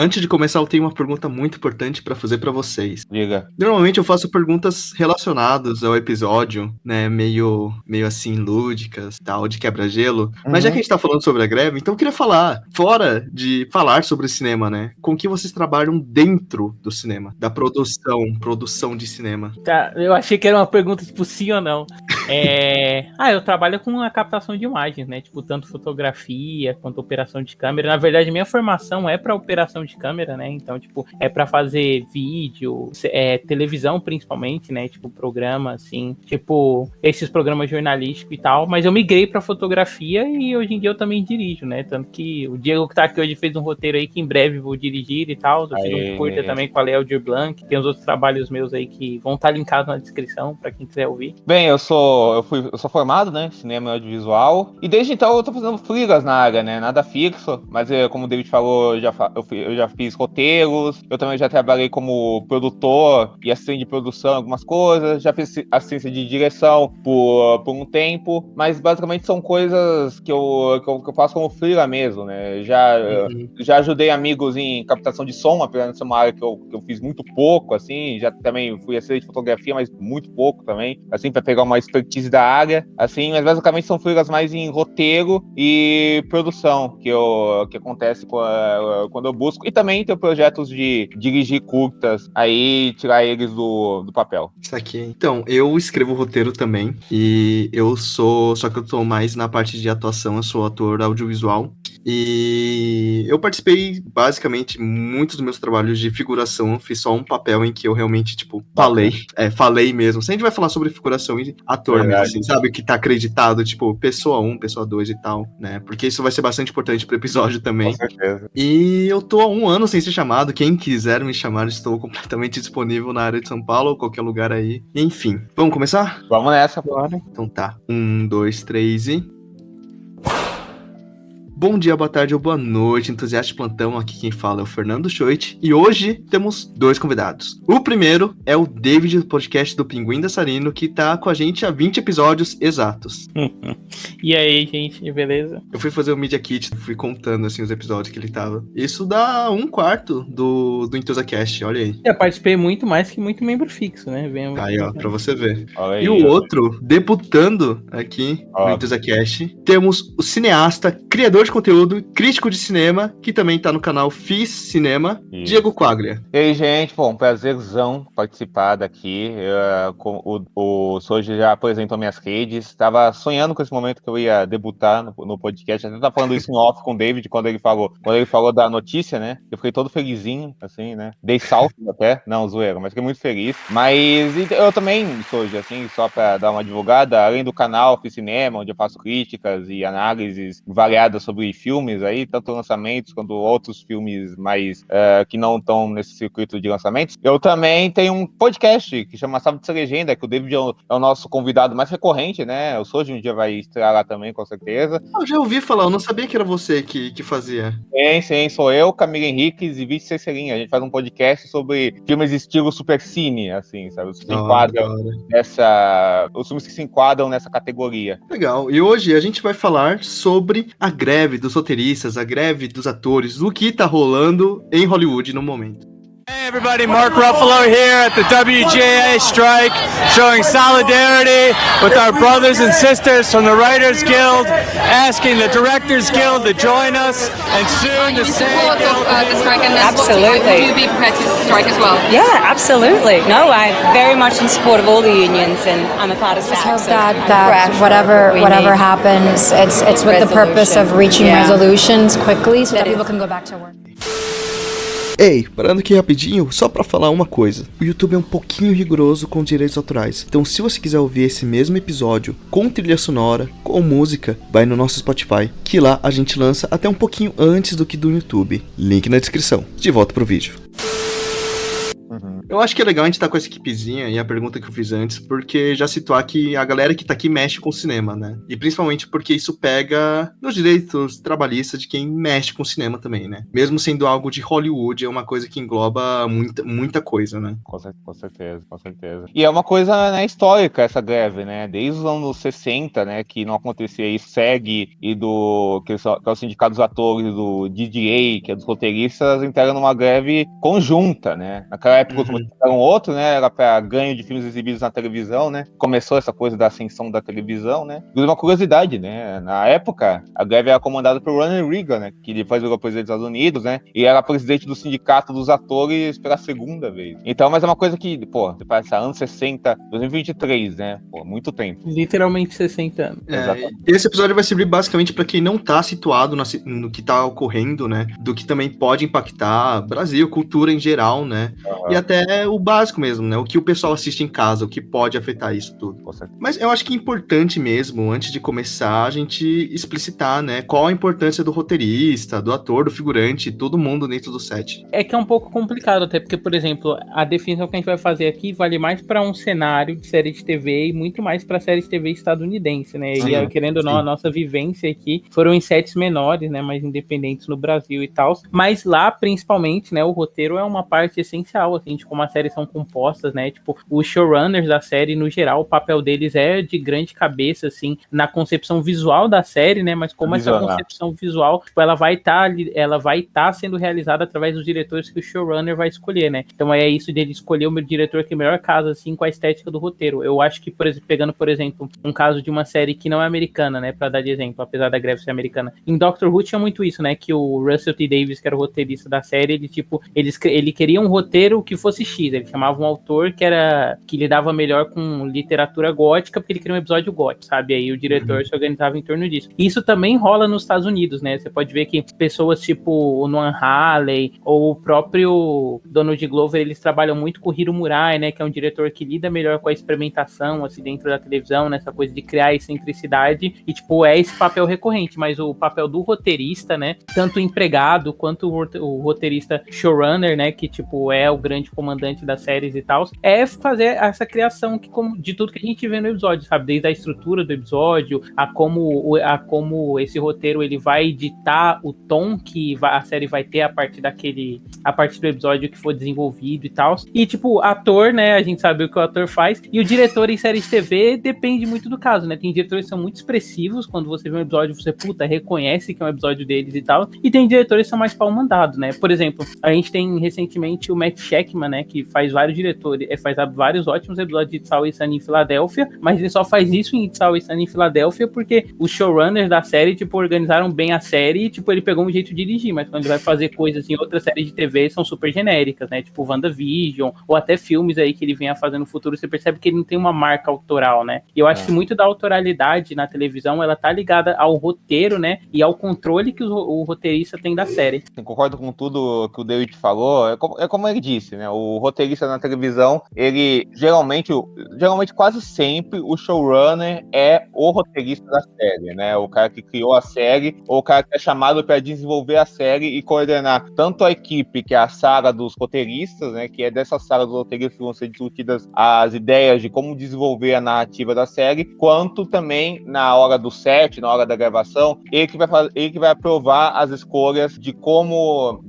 Antes de começar, eu tenho uma pergunta muito importante pra fazer pra vocês. Diga. Normalmente eu faço perguntas relacionadas ao episódio, né, meio assim, lúdicas, tal, de quebra-gelo. Mas já que a gente tá falando sobre a greve, então eu queria falar, fora de falar sobre o cinema, né, com que vocês trabalham dentro do cinema, da produção de cinema. Tá, eu achei que era uma pergunta tipo sim ou não. Eu trabalho com a captação de imagens, né? Tipo, tanto fotografia quanto operação de câmera. Na verdade, minha formação é para operação de câmera, né? Então, tipo, é para fazer vídeo, televisão principalmente, né? Tipo, programa, assim, tipo, esses programas jornalísticos e tal. Mas eu migrei para fotografia e hoje em dia eu também dirijo, né? Tanto que o Diego que tá aqui hoje fez um roteiro aí que em breve vou dirigir e tal. Eu fiz um curta também com a Léo Aldir Blanc. Tem os outros trabalhos meus aí que vão estar linkados na descrição para quem quiser ouvir. Bem, eu sou formado, né, cinema e audiovisual, e desde então eu tô fazendo freelas na área, né, nada fixo, mas como o David falou, eu já fiz roteiros, eu também já trabalhei como produtor e assistente de produção em algumas coisas, já fiz assistência de direção por um tempo, mas basicamente são coisas que eu faço como freela mesmo, né, já ajudei amigos em captação de som, apesar de ser uma área que eu fiz muito pouco, assim, já também fui assistente de fotografia, mas muito pouco também, assim, pra pegar uma expertise da área, assim, mas basicamente são freelas mais em roteiro e produção que acontece quando eu busco, e também tem projetos de dirigir curtas, aí tirar eles do papel. Isso aqui. Então, eu escrevo roteiro também, e só que eu tô mais na parte de atuação, eu sou ator audiovisual, e eu participei, basicamente, muitos dos meus trabalhos de figuração, fiz só um papel em que eu realmente, tipo, falei mesmo. Se a gente vai falar sobre figuração e ator mesmo, assim, sabe, que tá acreditado, tipo, pessoa 1, pessoa 2 e tal, né, porque isso vai ser bastante importante pro episódio também. Com certeza. E eu tô há 1 ano sem ser chamado, quem quiser me chamar, estou completamente disponível na área de São Paulo ou qualquer lugar aí. Enfim, vamos começar? Vamos nessa, Bora. Então tá, 1, 2, 3 e... Bom dia, boa tarde ou boa noite, entusiasta de plantão, aqui quem fala é o Fernando Schoit, e hoje temos 2 convidados. O primeiro é o David, do podcast do Pinguim Dançarino, que tá com a gente há 20 episódios exatos. E aí, gente, beleza? Eu fui fazer o Media Kit, fui contando, assim, os episódios que ele tava. Isso dá 1/4 do EntusaCast, olha aí. Eu participei muito mais que muito membro fixo, né? Aí, ó, pra você ver. Aí, e o outro, debutando aqui no EntusaCast, temos o cineasta, criador de conteúdo, crítico de cinema, que também tá no canal Fiz Cinema, Diego Quaglia. E aí, gente, um prazerzão participar daqui. O Soji já apresentou minhas redes. Tava sonhando com esse momento que eu ia debutar no podcast. Até tava falando isso em off com o David quando ele falou da notícia, né? Eu fiquei todo felizinho, assim, né? Dei salto até. Não, zoeira, mas fiquei muito feliz. Mas eu também, Soji, assim, só pra dar uma divulgada, além do canal Fiz Cinema, onde eu faço críticas e análises variadas sobre filmes aí, tanto lançamentos quanto outros filmes mais que não estão nesse circuito de lançamentos. Eu também tenho um podcast que chama Sábado de Ser Legenda, que o David é o nosso convidado mais recorrente, né? O Soji um dia vai estrear lá também, com certeza. Eu já ouvi falar, eu não sabia que era você que fazia. Sim, sou eu, Camila Henriques e Vice Cecelinha. A gente faz um podcast sobre filmes estilo supercine, assim, sabe? Os filmes que se enquadram nessa categoria. Legal. E hoje a gente vai falar sobre a greve dos roteiristas, a greve dos atores, o que tá rolando em Hollywood no momento. Hey everybody, Mark Ruffalo here at the WGA strike, showing solidarity with our brothers and sisters from the Writers Guild, asking the Directors Guild to join us, and soon the SAG Guild. Absolutely. Will you be prepared to strike as well? Yeah, absolutely. No, I'm very much in support of all the unions, and I'm a part of SAG. Let's hope that whatever happens, it's with the purpose of reaching resolutions quickly so that people can go back to work. Ei, parando aqui rapidinho, só pra falar uma coisa. O YouTube é um pouquinho rigoroso com direitos autorais. Então se você quiser ouvir esse mesmo episódio com trilha sonora, com música, vai no nosso Spotify, que lá a gente lança até um pouquinho antes do que do YouTube. Link na descrição. De volta pro vídeo. Eu acho que é legal a gente estar com essa equipezinha e a pergunta que eu fiz antes, porque já situar que a galera que tá aqui mexe com o cinema, né? E principalmente porque isso pega nos direitos trabalhistas de quem mexe com o cinema também, né? Mesmo sendo algo de Hollywood, é uma coisa que engloba muita coisa, né? Com certeza, com certeza. E é uma coisa, né, histórica essa greve, né? Desde os anos 60, né, que não acontecia isso, SEG e que é o Sindicato dos Atores, do DGA, que é dos roteiristas, entraram numa greve conjunta, né? Naquela época os motivos eram outros, né? Era para ganho de filmes exibidos na televisão, né? Começou essa coisa da ascensão da televisão, né? E uma curiosidade, né? Na época, a greve era comandada por Ronald Reagan, né? Que depois virou presidente dos Estados Unidos, né? E era presidente do Sindicato dos Atores pela segunda vez. Então, mas é uma coisa que, pô, você passa anos 60, 2023, né? Pô, muito tempo. Literalmente 60 anos. Esse episódio vai servir basicamente para quem não tá situado no que tá ocorrendo, né? Do que também pode impactar Brasil, cultura em geral, né? E até o básico mesmo, né? O que o pessoal assiste em casa, o que pode afetar isso tudo. Mas eu acho que é importante mesmo, antes de começar, a gente explicitar, né? Qual a importância do roteirista, do ator, do figurante, todo mundo dentro do set. É que é um pouco complicado, até porque, por exemplo, a definição que a gente vai fazer aqui vale mais para um cenário de série de TV e muito mais para série de TV estadunidense, né? Sim, e querendo ou não, a nossa vivência aqui foram em sets menores, né? Mais independentes no Brasil e tal. Mas lá, principalmente, né? O roteiro é uma parte essencial, assim, de como as séries são compostas, né? Tipo, os showrunners da série, no geral, o papel deles é de grande cabeça, assim, na concepção visual da série, né? Mas como essa concepção visual, tipo, ela vai estar sendo realizada através dos diretores que o showrunner vai escolher, né? Então é isso dele escolher o meu diretor que melhor casa, assim, com a estética do roteiro. Eu acho que, pegando, por exemplo, um caso de uma série que não é americana, né? Pra dar de exemplo, apesar da greve ser americana. Em Doctor Who tinha muito isso, né? Que o Russell T. Davies, que era o roteirista da série, ele queria um roteiro que fosse X. Ele chamava um autor que lidava melhor com literatura gótica, porque ele queria um episódio gótico, sabe? Aí o diretor se organizava em torno disso. Isso também rola nos Estados Unidos, né? Você pode ver que pessoas tipo o Noah Hawley ou o próprio Donald Glover, eles trabalham muito com o Hiro Murai, né? Que é um diretor que lida melhor com a experimentação, assim, dentro da televisão, nessa coisa de criar excentricidade. E, tipo, é esse papel recorrente. Mas o papel do roteirista, né? Tanto o empregado quanto o roteirista showrunner, né? Que, tipo, é o grande comandante das séries e tal. É fazer essa criação de tudo que a gente vê no episódio, sabe? Desde a estrutura do episódio, a como esse roteiro ele vai ditar o tom que a série vai ter a partir do episódio que for desenvolvido e tal. E, tipo, ator, né? A gente sabe o que o ator faz. E o diretor em série de TV depende muito do caso, né? Tem diretores que são muito expressivos. Quando você vê um episódio, você, reconhece que é um episódio deles e tal. E tem diretores que são mais pau-mandado, né? Por exemplo, a gente tem recentemente o Matt Shakman, né? Que faz vários ótimos episódios de It's Always Sunny em Filadélfia. Mas ele só faz isso em It's Always Sunny em Filadélfia porque os showrunners da série, tipo, organizaram bem a série e, tipo, ele pegou um jeito de dirigir. Mas quando ele vai fazer coisas em outras séries de TV, são super genéricas, né? Tipo WandaVision, ou até filmes aí que ele venha fazer no futuro, você percebe que ele não tem uma marca autoral, né? E eu acho que muito da autoralidade na televisão, ela tá ligada ao roteiro, né? E ao controle que o roteirista tem da série. Eu concordo com tudo que o David falou. É como ele disse, né? O roteirista na televisão, ele geralmente quase sempre o showrunner é o roteirista da série, né? O cara que criou a série, ou o cara que é chamado para desenvolver a série e coordenar tanto a equipe, que é a sala dos roteiristas, né? Que é dessa sala dos roteiristas que vão ser discutidas as ideias de como desenvolver a narrativa da série, quanto também na hora do set, na hora da gravação, ele que vai aprovar as escolhas de como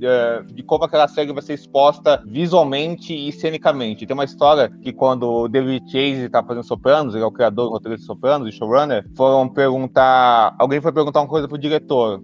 aquela série vai ser exposta visualmente e cenicamente. Tem uma história que quando o David Chase tá fazendo Sopranos, ele é o criador do roteiro de Sopranos, de showrunner, alguém foi perguntar uma coisa pro diretor,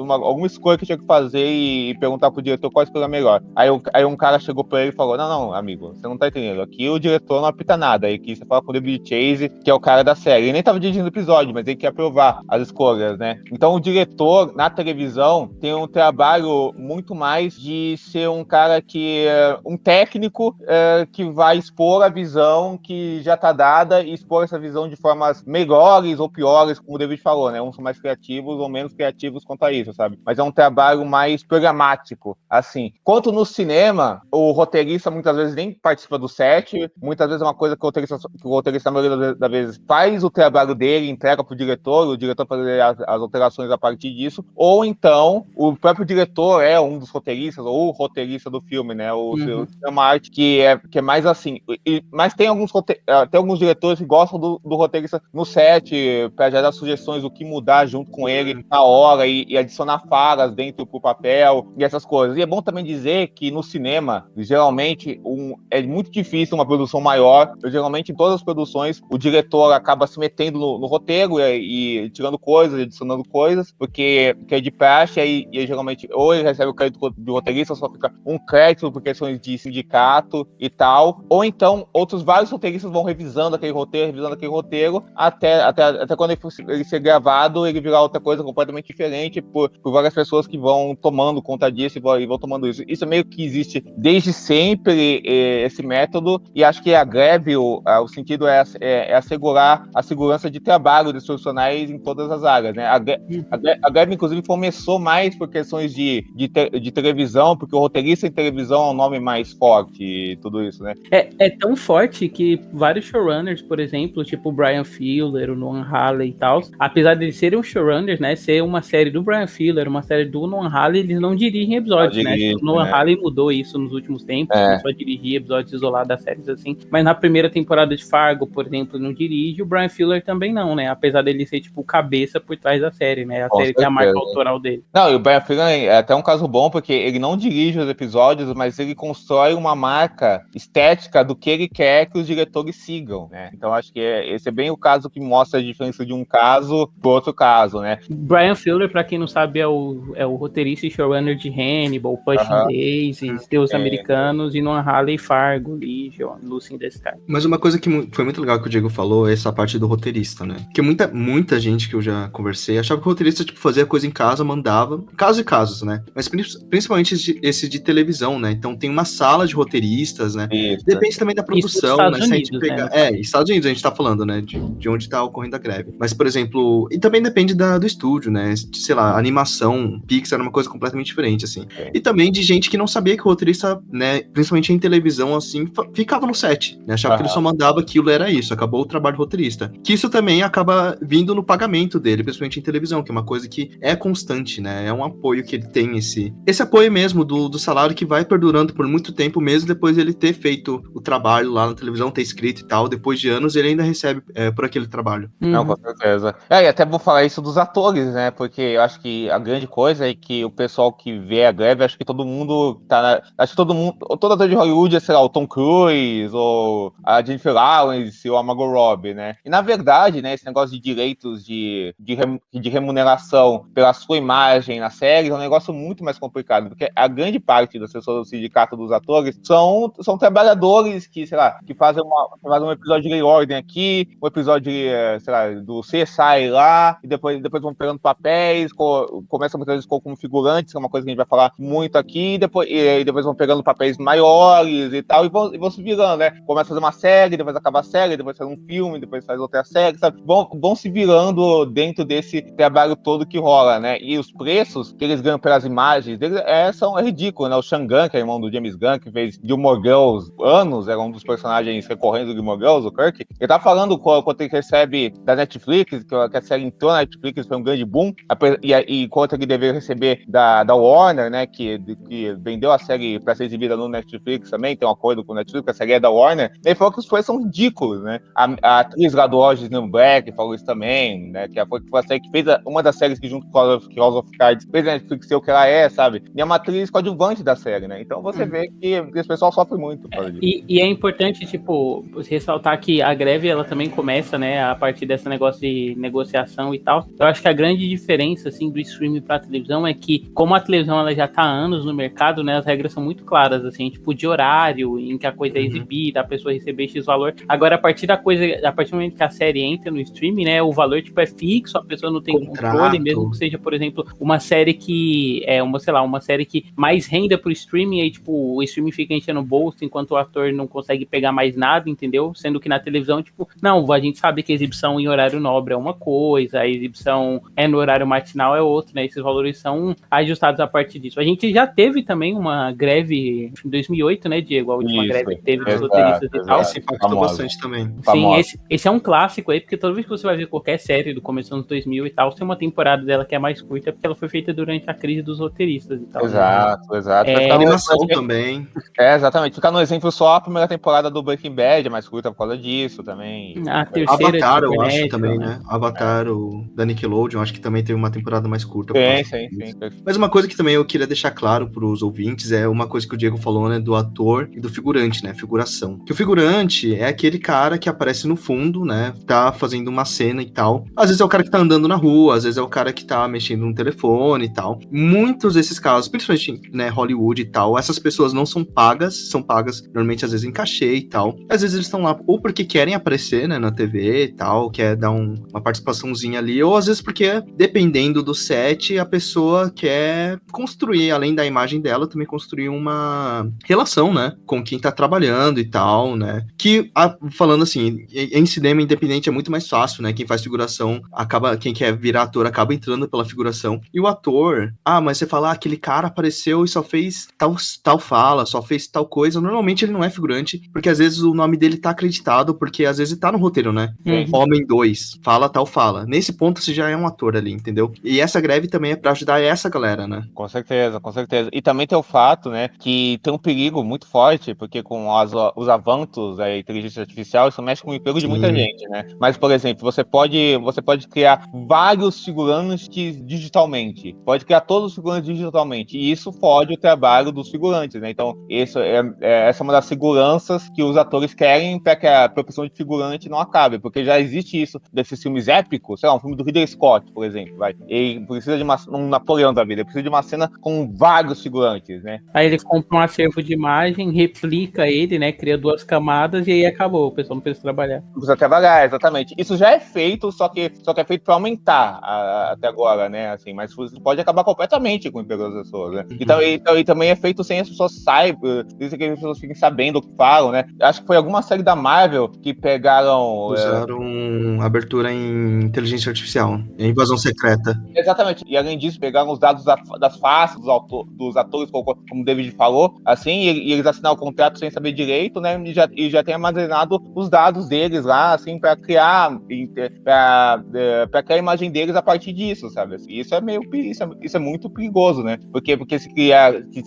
alguma escolha que tinha que fazer e perguntar pro diretor qual escolha melhor. Aí um cara chegou pra ele e falou, não, amigo, você não tá entendendo, aqui o diretor não apita nada, aí que você fala com o David Chase, que é o cara da série. Ele nem tava dirigindo o episódio, mas ele quer aprovar as escolhas, né? Então o diretor, na televisão, tem um trabalho muito mais de ser um cara um técnico que vai expor a visão que já tá dada e expor essa visão de formas melhores ou piores, como o David falou, né? Uns são mais criativos ou menos criativos quanto a isso, sabe? Mas é um trabalho mais programático, assim, assim, quanto no cinema, o roteirista muitas vezes nem participa do set, muitas vezes é uma coisa que o roteirista, a maioria das vezes, faz o trabalho dele, entrega pro diretor, o diretor faz as alterações a partir disso, ou então, o próprio diretor é um dos roteiristas, ou o roteirista do filme, né, o cinema arte, que é mais assim, mas tem alguns diretores que gostam do roteirista no set, para já dar sugestões do que mudar junto com ele na hora, e adicionar falas dentro pro papel, e essas coisas. E é bom também dizer que no cinema, geralmente, é muito difícil uma produção maior, geralmente em todas as produções, o diretor acaba se metendo no roteiro e tirando coisas, adicionando coisas, porque é de praxe, e geralmente ou ele recebe o crédito do roteirista, só fica um crédito por questões de sindicato e tal, ou então outros vários roteiristas vão revisando aquele roteiro, até quando ele ser gravado, ele virar outra coisa completamente diferente por várias pessoas que vão tomando conta disso e vão tomando isso. Isso é meio que existe desde sempre, esse método, e acho que a greve, o sentido é assegurar a segurança de trabalho dos profissionais em todas as áreas, né? A greve, inclusive, começou mais por questões de televisão, porque o roteirista em televisão é um nome mais forte e tudo isso, né? É tão forte que vários showrunners, por exemplo, tipo o Brian Fuller, o Noah Hawley e tal, apesar de eles serem os showrunners, né, ser uma série do Brian Fuller, uma série do Noah Hawley, eles não dirigem episódios, né? O Noah Hawley mudou isso nos últimos tempos, começou a dirigir episódios isolados das séries assim, mas na primeira temporada de Fargo, por exemplo, ele não dirige, o Brian Fuller também não, né? Apesar dele ser, tipo, cabeça por trás da série, né? A série tem a marca autoral dele. Não, e o Brian Fuller é até um caso bom, porque ele não dirige os episódios, mas ele constrói uma marca estética do que ele quer que os diretores sigam, né? Então acho que esse é bem o caso que mostra a diferença de um caso pro outro caso, né? Brian Fuller, pra quem não sabe, é o roteirista e showrunner de Hannibal, Pushing Daisies, Deus Americanos, e Noah Hawley, Fargo, Legion, Lucy in the Sky. Mas uma coisa que foi muito legal que o Diego falou é essa parte do roteirista, né? Porque muita gente que eu já conversei achava que o roteirista, tipo, fazia coisa em casa, mandava, casos e casos, né? Mas principalmente esse de televisão, né? Então tem uma sala de roteiristas, né? Isso. Depende também da produção, né? Se a gente pegar... né? Estados Unidos a gente tá falando, né? De onde tá ocorrendo a greve. Mas, por exemplo, e também depende do estúdio, né? Sei lá, animação, Pixar era uma coisa completamente diferente, assim. E também de gente que não sabia que o roteirista, né? Principalmente em televisão, assim, ficava no set, né? Achava que ele só mandava aquilo, era isso, acabou o trabalho do roteirista. Que isso também acaba vindo no pagamento dele, principalmente em televisão, que é uma coisa que é constante, né? É um apoio que ele tem, esse apoio mesmo do salário que vai perdurando por muito tempo, mesmo depois ele ter feito o trabalho lá na televisão, ter escrito e tal, depois de anos ele ainda recebe por aquele trabalho. Não, com certeza. E até vou falar isso dos atores, né? Porque eu acho que a grande coisa é que o pessoal que vê a greve, acho que todo mundo acho que todo ator de Hollywood é, sei lá, o Tom Cruise, ou a Jennifer Lawrence, ou a Margot Robbie, né? E na verdade, né, esse negócio de direitos de remuneração pela sua imagem na série é um negócio muito mais complicado, porque a grande parte das pessoas do sindicato dos atores são trabalhadores que, sei lá, que fazem um episódio de Lei e Ordem aqui, um episódio de, sei lá, do CSI lá, e depois vão pegando papéis, começam muitas vezes como figurantes, que é uma coisa que a gente vai falar muito aqui, e depois vão pegando papéis maiores e tal, e vão se virando, né? Começa a fazer uma série, depois acaba a série, depois faz um filme, depois faz outra série, sabe? Vão se virando dentro desse trabalho todo que rola, né? E os preços que eles ganham pelas imagens deles é ridículo, né? O Sean Gunn, que é irmão do James Gunn, que fez Gilmore Girls anos, era um dos personagens recorrentes do Gilmore Girls, o Kirk, ele tá falando quanto ele recebe da Netflix, que a série entrou na Netflix, foi um grande boom, e quanto ele deveria receber da Warner, né, que vendeu a série pra ser exibida no Netflix também, tem um acordo com o Netflix, que a série é da Warner, ele falou que os preços são ridículos, né? A atriz lá do Orange is the New Black falou isso também, né, que foi a série que fez uma das séries que junto com House of Cards fez a Netflix ser o que ela é, sabe? E é uma atriz coadjuvante da série, né? Então você vê que esse pessoal sofre muito. E é importante, tipo, ressaltar que a greve, ela também começa, né, a partir desse negócio de negociação e tal. Eu acho que a grande diferença, assim, do streaming pra televisão é que, como a televisão, ela já tá há anos no mercado, né, as regras são muito claras, assim, tipo, de horário, em que a coisa é exibida, a pessoa receber X valor. Agora, a partir do momento que a série entra no streaming, né, o valor, tipo, é fixo, a pessoa não tem controle, mesmo que seja, por exemplo, uma série que uma série que mais renda pro streaming, aí, tipo, o streaming fica enchendo o bolso enquanto o ator não consegue pegar mais nada, entendeu? Sendo que na televisão, tipo, não, a gente sabe que a exibição em horário nobre é uma coisa, a exibição no horário matinal é outra, né? Esses valores são ajustados a partir disso. A gente já teve também uma greve em 2008, né, Diego? A última greve que teve dos roteiristas e tal. Esse impactou bastante também. Sim, esse é um clássico aí, porque toda vez que você vai ver qualquer série do começo dos anos 2000 e tal, tem uma temporada dela que é mais curta, porque ela foi feita durante a crise dos roteiristas e tal. Exato. A animação também. Exatamente. Ficar no exemplo só, a primeira temporada do Breaking Bad é mais curta por causa disso também. A terceira Avatar, eu acho também, né? Avatar, o da Nickelodeon, acho que também teve uma temporada mais curta. Sim. Mas uma coisa que também eu queria deixar claro pros ouvintes é uma coisa que o Diego falou, né? Do ator e do figurante, né? Figuração. Que o figurante é aquele cara que aparece no fundo, né? Tá fazendo uma cena e tal. Às vezes é o cara que tá andando na rua, às vezes é o cara que tá mexendo no telefone e tal. Muitos desses casos, principalmente, né, Hollywood e tal, essas pessoas não são pagas normalmente às vezes em cachê e tal. Às vezes eles estão lá ou porque querem aparecer, né, na TV e tal, quer dar uma participaçãozinha ali, ou às vezes porque, dependendo do set, a pessoa quer construir, além da imagem dela, também construir uma relação, né, com quem tá trabalhando e tal, né, que, falando assim, em cinema independente é muito mais fácil, né, quem faz figuração quem quer virar ator acaba entrando pela figuração, e o ator, mas você fala, aquele cara apareceu e só fez tal fala, só fez tal coisa, normalmente ele não é figurante, porque às vezes o nome dele tá acreditado, porque às vezes tá no roteiro, né? Homem 2, fala tal fala. Nesse ponto você já é um ator ali, entendeu? E essa greve também é pra ajudar essa galera, né? Com certeza. E também tem o fato, né, que tem um perigo muito forte, porque com os avanços da inteligência artificial, isso mexe com o emprego de muita gente, né? Mas, por exemplo, você pode criar vários figurantes digitalmente. Pode criar todos os figurantes digitalmente. E isso fode o trabalho dos figurantes, né? Então, essa é uma das seguranças que os atores querem para que a profissão de figurante não acabe, porque já existe isso desses filmes épicos, sei lá, um filme do Ridley Scott, por exemplo, ele precisa de um Napoleão da vida, ele precisa de uma cena com vários figurantes, né? Aí ele compra um acervo de imagem, replica ele, né, cria 2 camadas e aí acabou, o pessoal não precisa trabalhar. Não precisa trabalhar, exatamente. Isso já é feito, só que é feito para aumentar até agora, né, assim, mas isso pode acabar completamente com o emprego das pessoas, né? E também é feito sem as pessoas saibam, isso que as pessoas fiquem sabendo o que falam, né? Acho que foi alguma série da Marvel que pegaram... Usaram abertura em inteligência artificial, em invasão secreta. Exatamente. E além disso, pegaram os dados das faces dos atores, como o David falou, assim, e eles assinaram o contrato sem saber direito, né? E já tem armazenado os dados deles lá, assim, para criar a imagem deles a partir disso, sabe? Assim, isso é muito perigoso, né? Porque se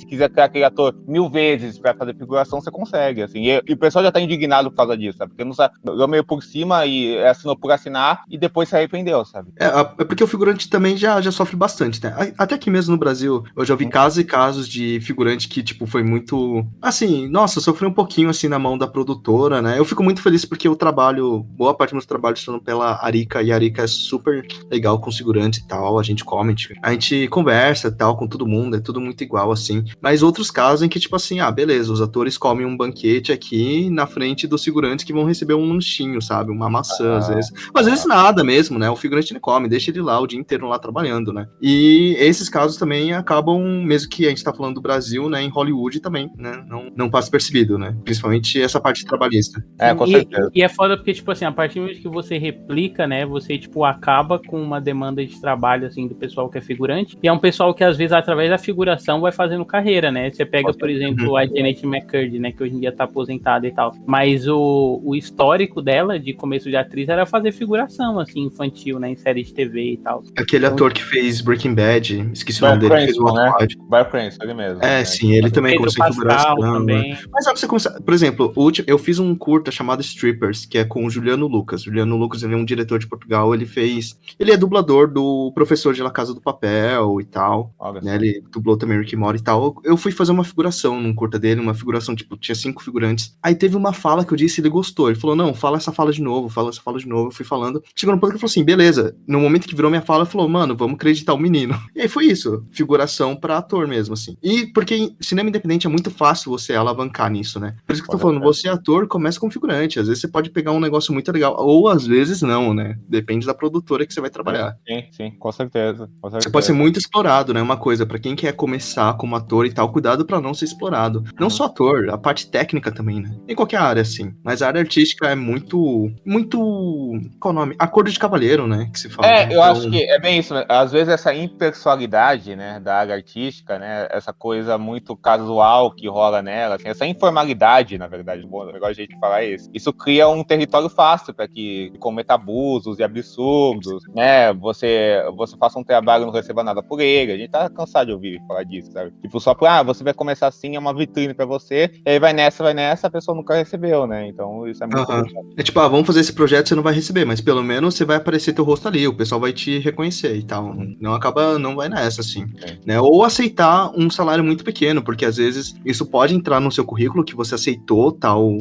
quiser criar aquele ator 1000 vezes para fazer figuração, você consegue, assim. E o pessoal já tá indignado por causa disso, sabe? Porque não sabe, eu meio por cima e assinou por assinar e depois se arrependeu, sabe? É porque o figurante também já sofre bastante, né? Até aqui mesmo no Brasil, eu já vi casos e casos de figurante que, tipo, foi muito... Assim, nossa, sofreu um pouquinho, assim, na mão da produtora, né? Eu fico muito feliz porque boa parte dos meus trabalhos são pela Arica, e a Arica é super legal com figurante e tal, a gente conversa e tal com todo mundo, é tudo muito igual, assim. Mas outros casos em que, tipo assim, beleza, os atores comem um banquete aqui na frente dos figurantes que vão receber um lanchinho, sabe? Uma maçã, às vezes. Mas às vezes nada mesmo, né? O figurante não come, deixa ele lá o dia inteiro lá trabalhando, né? E esses casos também acabam, mesmo que a gente tá falando do Brasil, né? Em Hollywood também, né? Não passa percebido, né? Principalmente essa parte trabalhista. Com certeza. E é foda porque, tipo assim, a partir do momento que você replica, né? Você, tipo, acaba com uma demanda de trabalho, assim, do pessoal que é figurante. E é um pessoal que, às vezes, através da figuração, vai fazendo carreira, né? Você pega, por exemplo, a Janet McCurdy, né? Que hoje em dia tá aposentada e tal. Mas o histórico dela, de começo de atriz, era fazer figuração, assim, infantil, né? Em série de TV e tal. Aquele ator que fez Breaking Bad, esqueci o nome dele, que fez o outro Bad. Bryan Cranston, ele mesmo. Sim, ele também começou em figuração. Também. Mas sabe, você começa... Por exemplo, eu fiz um curta chamado Strippers, que é com o Juliano Lucas. Juliano Lucas, ele é um diretor de Portugal, ele é dublador do professor de La Casa do Papel e tal, né? Ele dublou também Rick e Morty e tal. Eu fui fazer uma figuração num curta dele, uma figuração, tipo, tinha 5 figurantes. Aí teve uma fala que eu disse e ele gostou. Ele falou, não, fala essa fala de novo. Eu fui falando. Chegou no ponto que ele falou assim, beleza. No momento que virou minha fala, ele falou, mano, vamos acreditar o menino. E aí foi isso. Figuração pra ator mesmo, assim. E porque cinema independente é muito fácil você alavancar nisso, né? Por isso que eu tô falando, você é ator, começa como figurante. Às vezes você pode pegar um negócio muito legal, ou às vezes não, né? Depende da produtora que você vai trabalhar. Sim, com certeza. Você pode ser muito explorado, né? Uma coisa, pra quem quer começar como ator e tal, cuidado pra não ser explorado. Não só ator, a parte técnica também, né? Em qualquer área, assim. Mas a área artística é muito... Qual o nome? Acordo de cavalheiro, né? Que se fala. Eu acho que é bem isso. Né? Às vezes essa impessoalidade, né, da área artística tóxica, né? Essa coisa muito casual que rola nela, assim, essa informalidade, na verdade, bom, o negócio de a gente falar é esse. Isso cria um território fácil para que cometa abusos e absurdos, né? Você faça um trabalho e não receba nada por ele. A gente tá cansado de ouvir falar disso, sabe? Tipo, só você vai começar assim, é uma vitrine para você, e aí vai nessa, a pessoa nunca recebeu, né? Então isso é muito complicado. É tipo, vamos fazer esse projeto, você não vai receber, mas pelo menos você vai aparecer teu rosto ali, o pessoal vai te reconhecer e tal. Não vai nessa, assim. Né? Ou aceitar um salário muito pequeno, porque às vezes isso pode entrar no seu currículo que você aceitou tal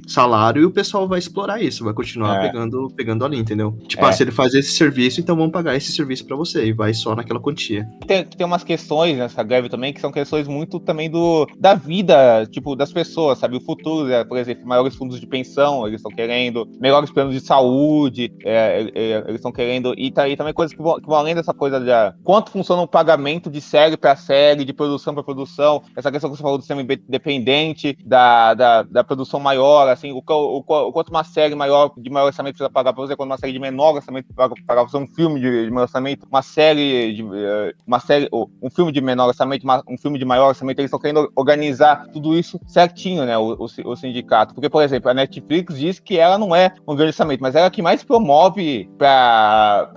salário e o pessoal vai explorar isso, vai continuar pegando ali, entendeu? Tipo, se ele faz esse serviço, então vamos pagar esse serviço pra você, e vai só naquela quantia. Tem umas questões nessa greve também, que são questões muito também da vida, tipo, das pessoas, sabe? O futuro, por exemplo, maiores fundos de pensão, eles estão querendo, melhores planos de saúde, eles estão querendo, e também coisas que vão além dessa coisa de quanto funciona o pagamento de série para série, de produção para produção, essa questão que você falou do sistema independente, da produção maior, assim, o quanto uma série de maior orçamento precisa pagar para você, quanto uma série de menor orçamento pagar para você, um filme de maior orçamento, um filme de menor orçamento, um filme de maior orçamento, eles estão querendo organizar tudo isso certinho, né, o sindicato, porque, por exemplo, a Netflix diz que ela não é um grande orçamento, mas ela é a que mais promove para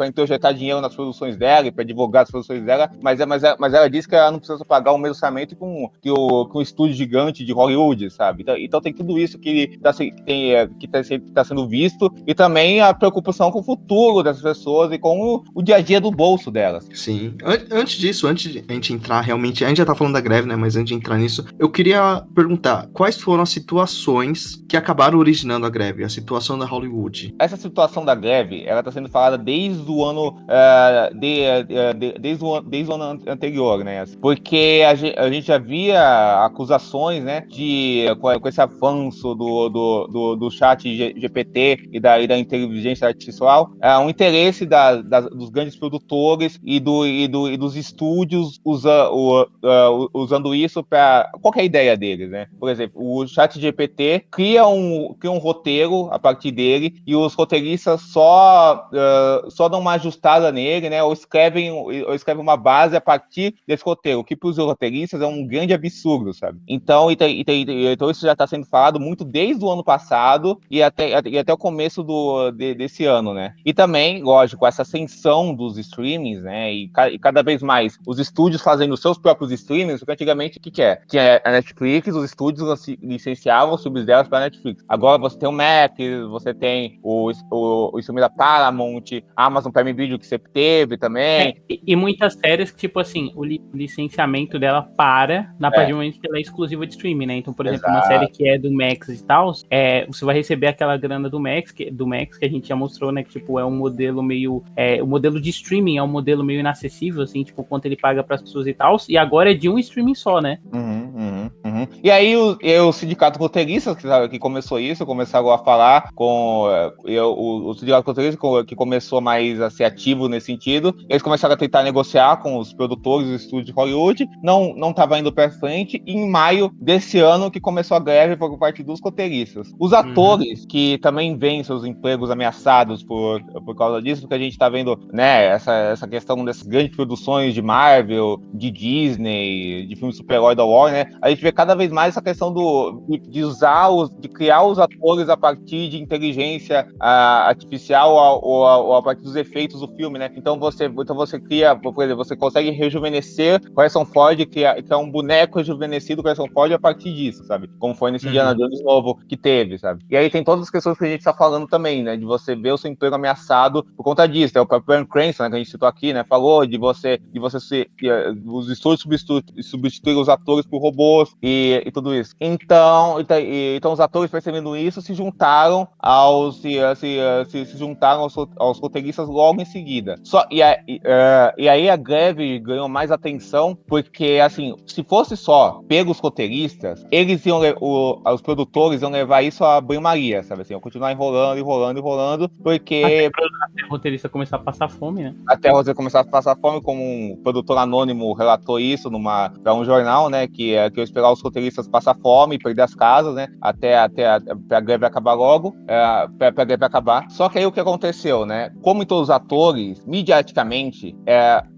introjetar dinheiro nas produções dela e para divulgar as produções dela, mas ela diz que ela não precisa pagar o mesmo orçamento que um estúdio gigante de Hollywood, sabe? Então tem tudo isso que está sendo visto, e também a preocupação com o futuro dessas pessoas e com o dia a dia do bolso delas. Sim. Antes disso, antes de a gente entrar realmente, a gente já tá falando da greve, né? Mas antes de entrar nisso, eu queria perguntar quais foram as situações que acabaram originando a greve, a situação da Hollywood. Essa situação da greve, ela tá sendo falada desde o ano desde o ano anterior, né? Porque a gente já via acusações, né, com esse avanço do chat GPT e da inteligência artificial, um interesse dos grandes produtores e dos estúdios usando isso para qualquer ideia deles, né? Por exemplo, o chat GPT cria um roteiro a partir dele, e os roteiristas só dão uma ajustada nele, né? Ou escrevem uma base a partir desse roteiro, o que para os roteiristas é um grande absurdo, sabe? Então isso já está sendo falado muito desde o ano passado e até o começo desse ano, né? E também, lógico, essa ascensão dos streamings, né? E cada vez mais os estúdios fazendo os seus próprios streamings, porque antigamente o que é? Tinha a Netflix, os estúdios licenciavam os filmes delas para a Netflix. Agora você tem o Max, você tem o streaming da Paramount, a Amazon Prime Video que sempre teve também. E muitas séries que, tipo assim, o licenciamento dela para na partir do momento que ela é exclusiva de streaming, né? Então, por exemplo, uma série que é do Max e tal, você vai receber aquela grana do Max que a gente já mostrou, né? Que, tipo, é um modelo meio... o modelo de streaming é um modelo meio inacessível, assim, tipo, quanto ele paga para as pessoas e tal, e agora é de um streaming só, né? E aí o sindicato roteiristas que começou isso, começaram a falar com o sindicato roteiristas que começou mais a ser ativo nesse sentido, eles começaram a tentar negociar com os produtores do estúdio de Hollywood, não estava indo para frente, e em maio desse ano que começou a greve por parte dos roteiristas. Os atores que também veem seus empregos ameaçados por causa disso, porque a gente está vendo, né, essa questão dessas grandes produções de Marvel, de Disney, de filmes super-herói da Warner, a gente vê cada vez mais essa questão de criar os atores a partir de inteligência artificial ou a partir dos efeitos do filme, né? Então você cria, por exemplo, você consegue rejuvenescer Harrison Ford, criar um boneco rejuvenescido com Harrison Ford a partir disso, sabe? Como foi nesse Indiana Jones novo que teve, sabe? E aí tem todas as questões que a gente tá falando também, né? De você ver o seu emprego ameaçado por conta disso. O próprio Bryan Cranston, né, que a gente citou aqui, né? Falou de você os estúdios substituírem os atores por robôs e tudo isso. Então os atores, percebendo isso, se juntaram aos roteiristas logo em seguida. E aí a greve ganhou mais atenção porque, assim, se fosse só pelos roteiristas, os produtores iam levar isso a banho-maria, sabe assim, iam continuar enrolando, porque... Até o roteirista começar a passar fome, né? Até você começar a passar fome, como um produtor anônimo relatou isso para um jornal, né, que ia esperar os roteiristas passar fome, perder as casas, né? Até a greve acabar logo, pra greve acabar. Só que aí o que aconteceu, né? Como em todos os atores, mediaticamente,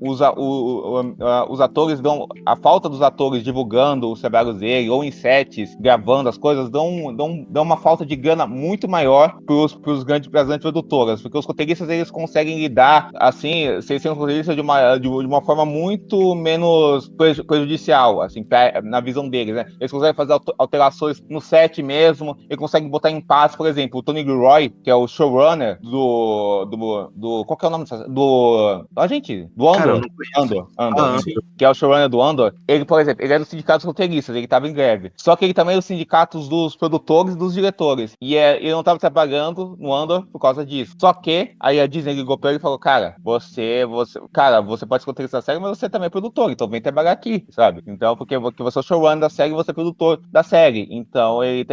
os atores dão... A falta dos atores divulgando os trabalhos dele, ou em sets, gravando as coisas, dão uma falta de grana muito maior pras grandes produtoras, porque os roteiristas, eles conseguem lidar, assim, sem ser um roteirista de uma forma muito menos prejudicial, assim, na visão deles, né? Eles conseguem fazer alterações no set mesmo, eles conseguem botar em paz, por exemplo, o Tony Gilroy, que é o showrunner qual que é o nome do Cara, eu Andor. não conheço. Andor, que é o showrunner do Andor. Ele, por exemplo, ele é do sindicato dos roteiristas, ele tava em greve. Só que ele também é do sindicato dos produtores e dos diretores. E ele não tava trabalhando no Andor por causa disso. Só que aí a Disney ligou pra ele e falou: cara, você pode ser roteirista da série, mas você também é produtor, então vem trabalhar aqui, sabe? Então, porque você é o showrunner da série e você é produtor da série. Então, ele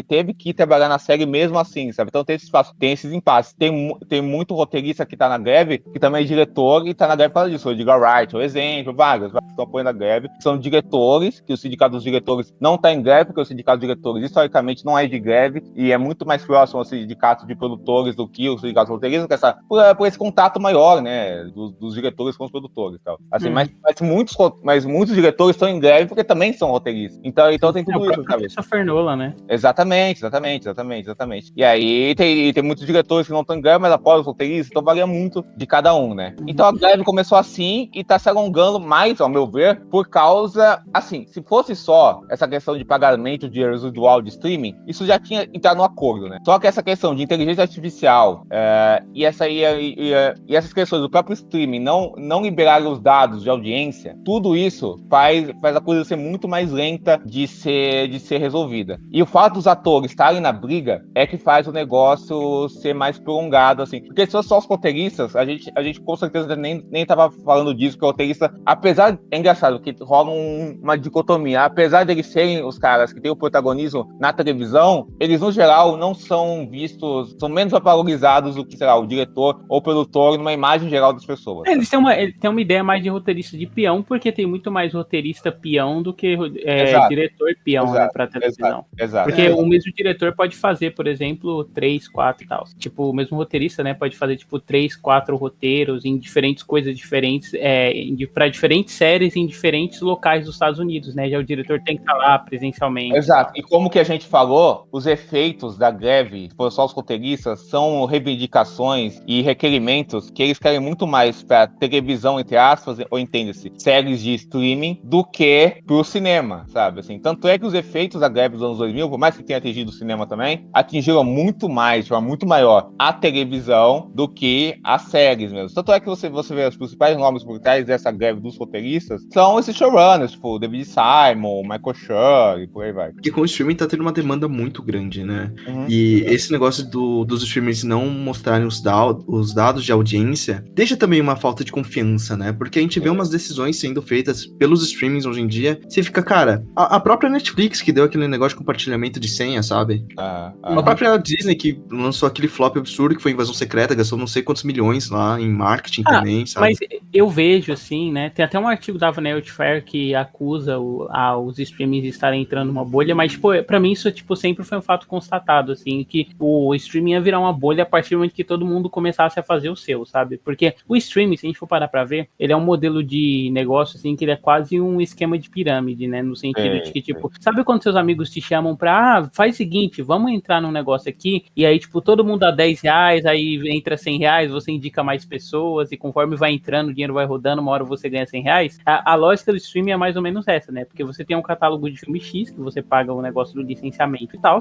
teve que trabalhar na série mesmo assim, sabe? Então tem esse espaço, tem esses impasses. Tem muito roteirista que tá na greve, que também é diretor e tá na greve por causa disso. O Edgar Wright, o exemplo, vários que estão apoiando a greve. São diretores, que o sindicato dos diretores não tá em greve, porque o sindicato dos diretores, historicamente, não é de greve, e é muito mais próximo ao sindicato de produtores do que o sindicato dos roteiristas, por esse contato maior, né, dos diretores com os produtores e tal. Assim, mas muitos diretores estão em greve porque também são roteiristas. Então tem tudo isso, sabe? Christopher Nolan, né? Exatamente. E aí tem muitos diretores que não estão em greve, mas apoiam os roteiristas, então varia muito de cada um, né? Então a greve começou assim e tá se alongando mais, ao meu ver, por causa, assim, se fosse só essa questão de pagamento de residual de streaming, isso já tinha entrado no acordo, né? Só que essa questão de inteligência artificial e essas questões do próprio streaming não liberarem os dados de audiência, tudo isso faz a coisa ser muito mais lenta de ser resolvida. E o fato dos atores estarem na briga é que faz o negócio ser mais prolongado, assim. Porque se fosse só os roteiristas, a gente com certeza nem tava falando disso, porque o roteirista, é engraçado que rola uma dicotomia, apesar deles serem os caras que têm o protagonismo na televisão, eles no geral não são vistos, são menos valorizados do que, sei lá, o diretor ou o produtor numa imagem geral das pessoas. Eles têm uma ideia mais de roteirista de peão, porque tem muito mais roteirista peão do que diretor peão, né, pra televisão. Exato. Porque o mesmo diretor pode fazer, por exemplo, 3, 4 e tal. Tipo, o mesmo roteirista, né, pode fazer, tipo, 3, 4 roteiros em diferentes coisas diferentes, pra diferentes séries em diferentes locais dos Estados Unidos, né? Já o diretor tem que estar lá presencialmente. Exato. E como que a gente falou, os efeitos da greve, por só os roteiristas, são reivindicações e requerimentos que eles querem muito mais pra televisão, entre aspas, ou entende-se, séries de streaming, do que pro cinema, sabe? Assim, tanto é que os efeitos da greve dos anos 2000, por mais que tenha atingido o cinema também, atingiram muito mais, de forma muito maior, a televisão do que as séries mesmo. Tanto é que você vê os principais nomes por trás dessa greve dos roteiristas, são esses showrunners, tipo David Simon, Michael Schur e por aí vai. Porque com o streaming tá tendo uma demanda muito grande, né? Uhum. E esse negócio dos streamers não mostrarem os dados de audiência deixa também uma falta de confiança, né? Porque a gente vê umas decisões sendo feitas pelos streamings hoje em dia, você fica, cara, a própria Netflix que deu aquele negócio de compartilhamento de senha, sabe? A própria Disney que lançou aquele flop absurdo que foi Invasão Secreta, gastou não sei quantos milhões lá em marketing também, sabe? Mas eu vejo, assim, né? Tem até um artigo da Vanity Fair que acusa os streamings de estarem entrando numa bolha, mas, tipo, pra mim isso, tipo, sempre foi um fato constatado, assim, que o streaming ia virar uma bolha a partir do momento que todo mundo começasse a fazer o seu, sabe? Porque o streaming, se a gente for parar pra ver, ele é um modelo de negócio, assim, que ele é quase um esquema de pirâmide, né? No sentido de que, tipo, sabe quando seus amigos te chamam pra, faz o seguinte, vamos entrar num negócio aqui, e aí, tipo, todo mundo dá R$10, aí entra R$100, você indica mais pessoas, e conforme vai entrando, o dinheiro vai rodando, uma hora você ganha R$100. A lógica do streaming é mais ou menos essa, né? Porque você tem um catálogo de filme X, que você paga o negócio do licenciamento e tal,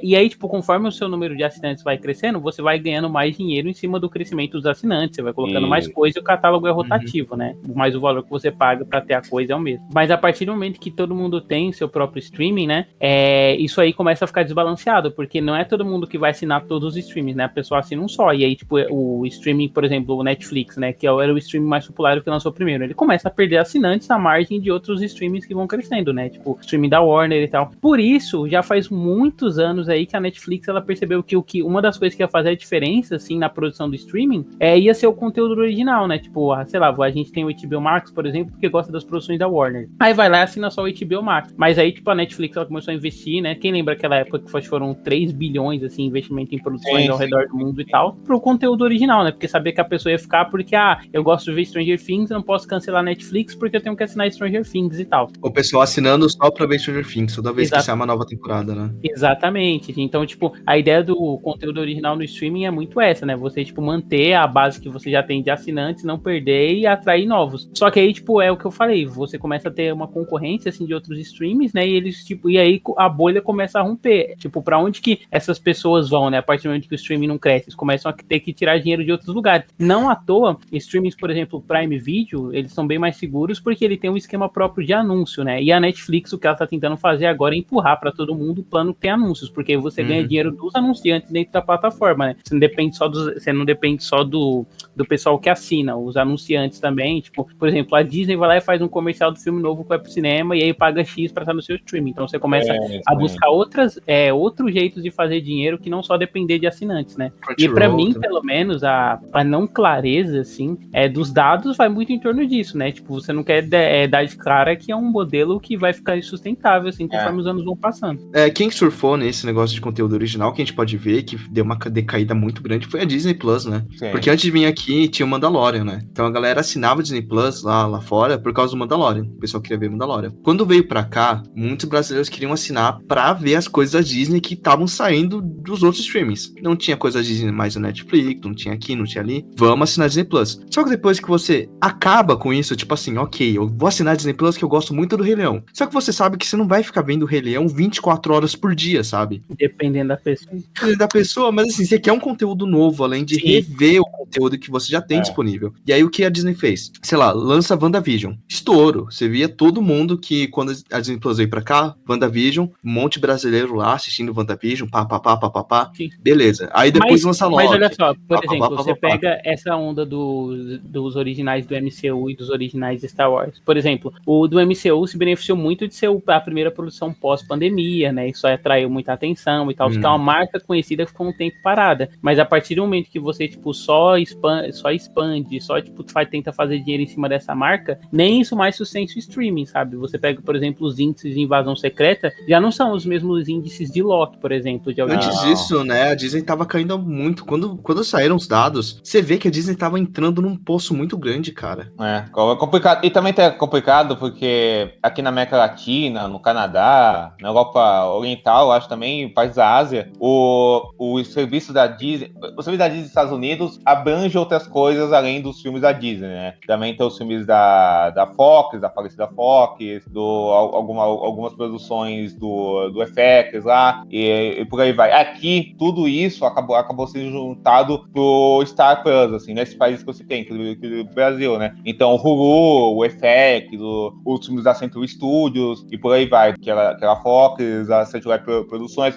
e aí, tipo, conforme o seu número de assinantes vai crescendo, você vai ganhando mais dinheiro em cima do crescimento dos assinantes, você vai colocando mais coisa e o catálogo é rotativo, né? Mas o valor que você paga pra ter a coisa é o mesmo. Mas a partir do momento que todo mundo tem seu próprio streaming, né? Isso aí começa a ficar desbalanceado, porque não é todo mundo que vai assinar todos os streamings, né? A pessoa assina um só, e aí, tipo, o streaming, por exemplo, o Netflix, né? Que era o streaming mais popular que lançou primeiro, ele começa a perder assinantes à margem de outros streamings que vão crescendo, né? Tipo, streaming da Warner e tal. Por isso, já faz muitos anos aí que a Netflix, ela percebeu que uma das coisas que ia fazer a diferença, assim, na produção do streaming, ia ser o conteúdo original, né? Tipo, sei lá, a gente tem o HBO Max, por exemplo, porque gosta das produções da Warner. Aí vai lá e assina só o HBO HBO Max. Mas aí, tipo, a Netflix, ela começou a investir, né? Quem lembra aquela época que foram 3 bilhões, assim, investimento em produções ao redor do mundo e tal, pro conteúdo original, né? Porque sabia que a pessoa ia ficar porque, eu gosto de ver Stranger Things, eu não posso cancelar a Netflix porque eu tenho que assinar Stranger Things e tal. O pessoal assinando só pra ver Stranger Things, toda vez que sair uma nova temporada, né? Exatamente. Então, tipo, a ideia do conteúdo original no streaming é muito essa, né? Você, tipo, manter a base que você já tem de assinantes, não perder e atrair novos. Só que aí, tipo, é o que eu falei, você começa a ter uma concorrência, assim, de outros streams, né? E eles, tipo, e aí a bolha começa a romper. Tipo, pra onde que essas pessoas vão, né? A partir do momento que o streaming não cresce, eles começam a ter que tirar dinheiro de outros lugares. Não à toa, streamings, por exemplo, Prime Video, eles são bem mais seguros porque ele tem um esquema próprio de anúncio, né? E a Netflix, o que ela tá tentando fazer agora é empurrar pra todo mundo o plano que tem anúncios, porque você ganha dinheiro dos anunciantes dentro da plataforma, né? Você não depende só do pessoal que assina, os anunciantes também, tipo, por exemplo, a Disney vai lá e faz um comercial do filme novo que vai pro cinema e aí paga X pra estar no seu streaming. Então você começa a buscar outros jeitos de fazer dinheiro que não só depender de assinantes, né? E pra mim, pelo menos, a não clareza, assim, dos dados vai muito em torno disso, né? Tipo, você não quer dar de cara que é um modelo que vai ficar insustentável, assim, conforme os anos vão passando. Quem surfou nesse negócio de conteúdo original, que a gente pode ver que deu uma decaída muito grande, foi a Disney Plus, né? Sim. Porque antes de vir aqui, tinha o Mandalorian, né? Então a galera assinava o Disney Plus lá fora por causa do Mandalorian. O pessoal queria ver Mandalorian. Quando veio pra cá, muitos brasileiros queriam assinar pra ver as coisas da Disney que estavam saindo dos outros streamings. Não tinha coisa da Disney mais no Netflix, não tinha aqui, não tinha ali. Vamos assinar Disney Plus. Só que depois que você acaba com isso, tipo assim, ok, eu vou assinar Disney Plus que eu gosto muito do Rei Leão. Só que você sabe que você não vai ficar vendo o Rei Leão 24 horas por dia, sabe? Dependendo da pessoa. Dependendo da pessoa, mas assim, você quer um conteúdo novo, além de rever o conteúdo que você já tem disponível. E aí o que a Disney fez? Sei lá, lança WandaVision. Estouro. Você via todo mundo que quando a Disney Plus veio pra cá, WandaVision, um monte brasileiro lá assistindo WandaVision, pá. Beleza. Aí depois lança Loki. Mas olha só, por exemplo, você pega essa onda dos originais do MCU e dos originais de Star Wars. Por exemplo, o do MCU se beneficiou muito de ser a primeira produção pós-pandemia, né? Isso atraiu muita atenção e tal. Ficar uma marca conhecida que ficou um tempo parada. Mas a partir do momento que você, tipo, só expande, tipo, tenta fazer dinheiro em cima dessa marca, nem isso mais sustenta o streaming, sabe? Você pega, por exemplo, os índices de Invasão Secreta, já não são os mesmos índices de Loki, por exemplo. Antes disso, né, a Disney tava caindo muito. Quando saíram os dados, você vê que a Disney tava entrando num poço muito grande, cara. É complicado. E também tá complicado porque aqui na América Latina, no Canadá, na Europa Oriental, acho também, países da Ásia, o serviço da Disney dos Estados Unidos abrange outras coisas além dos filmes da Disney, né? Também tem os filmes da Fox, da falecida Fox, algumas produções do FX lá, e por aí vai. Aqui, tudo isso acabou sendo juntado pro Star Plus, assim, nesses países que você tem, inclusive o Brasil, né? Então, o Hulu, o FX, os filmes da Century Studios, e por aí vai, aquela Fox, a Century Produções,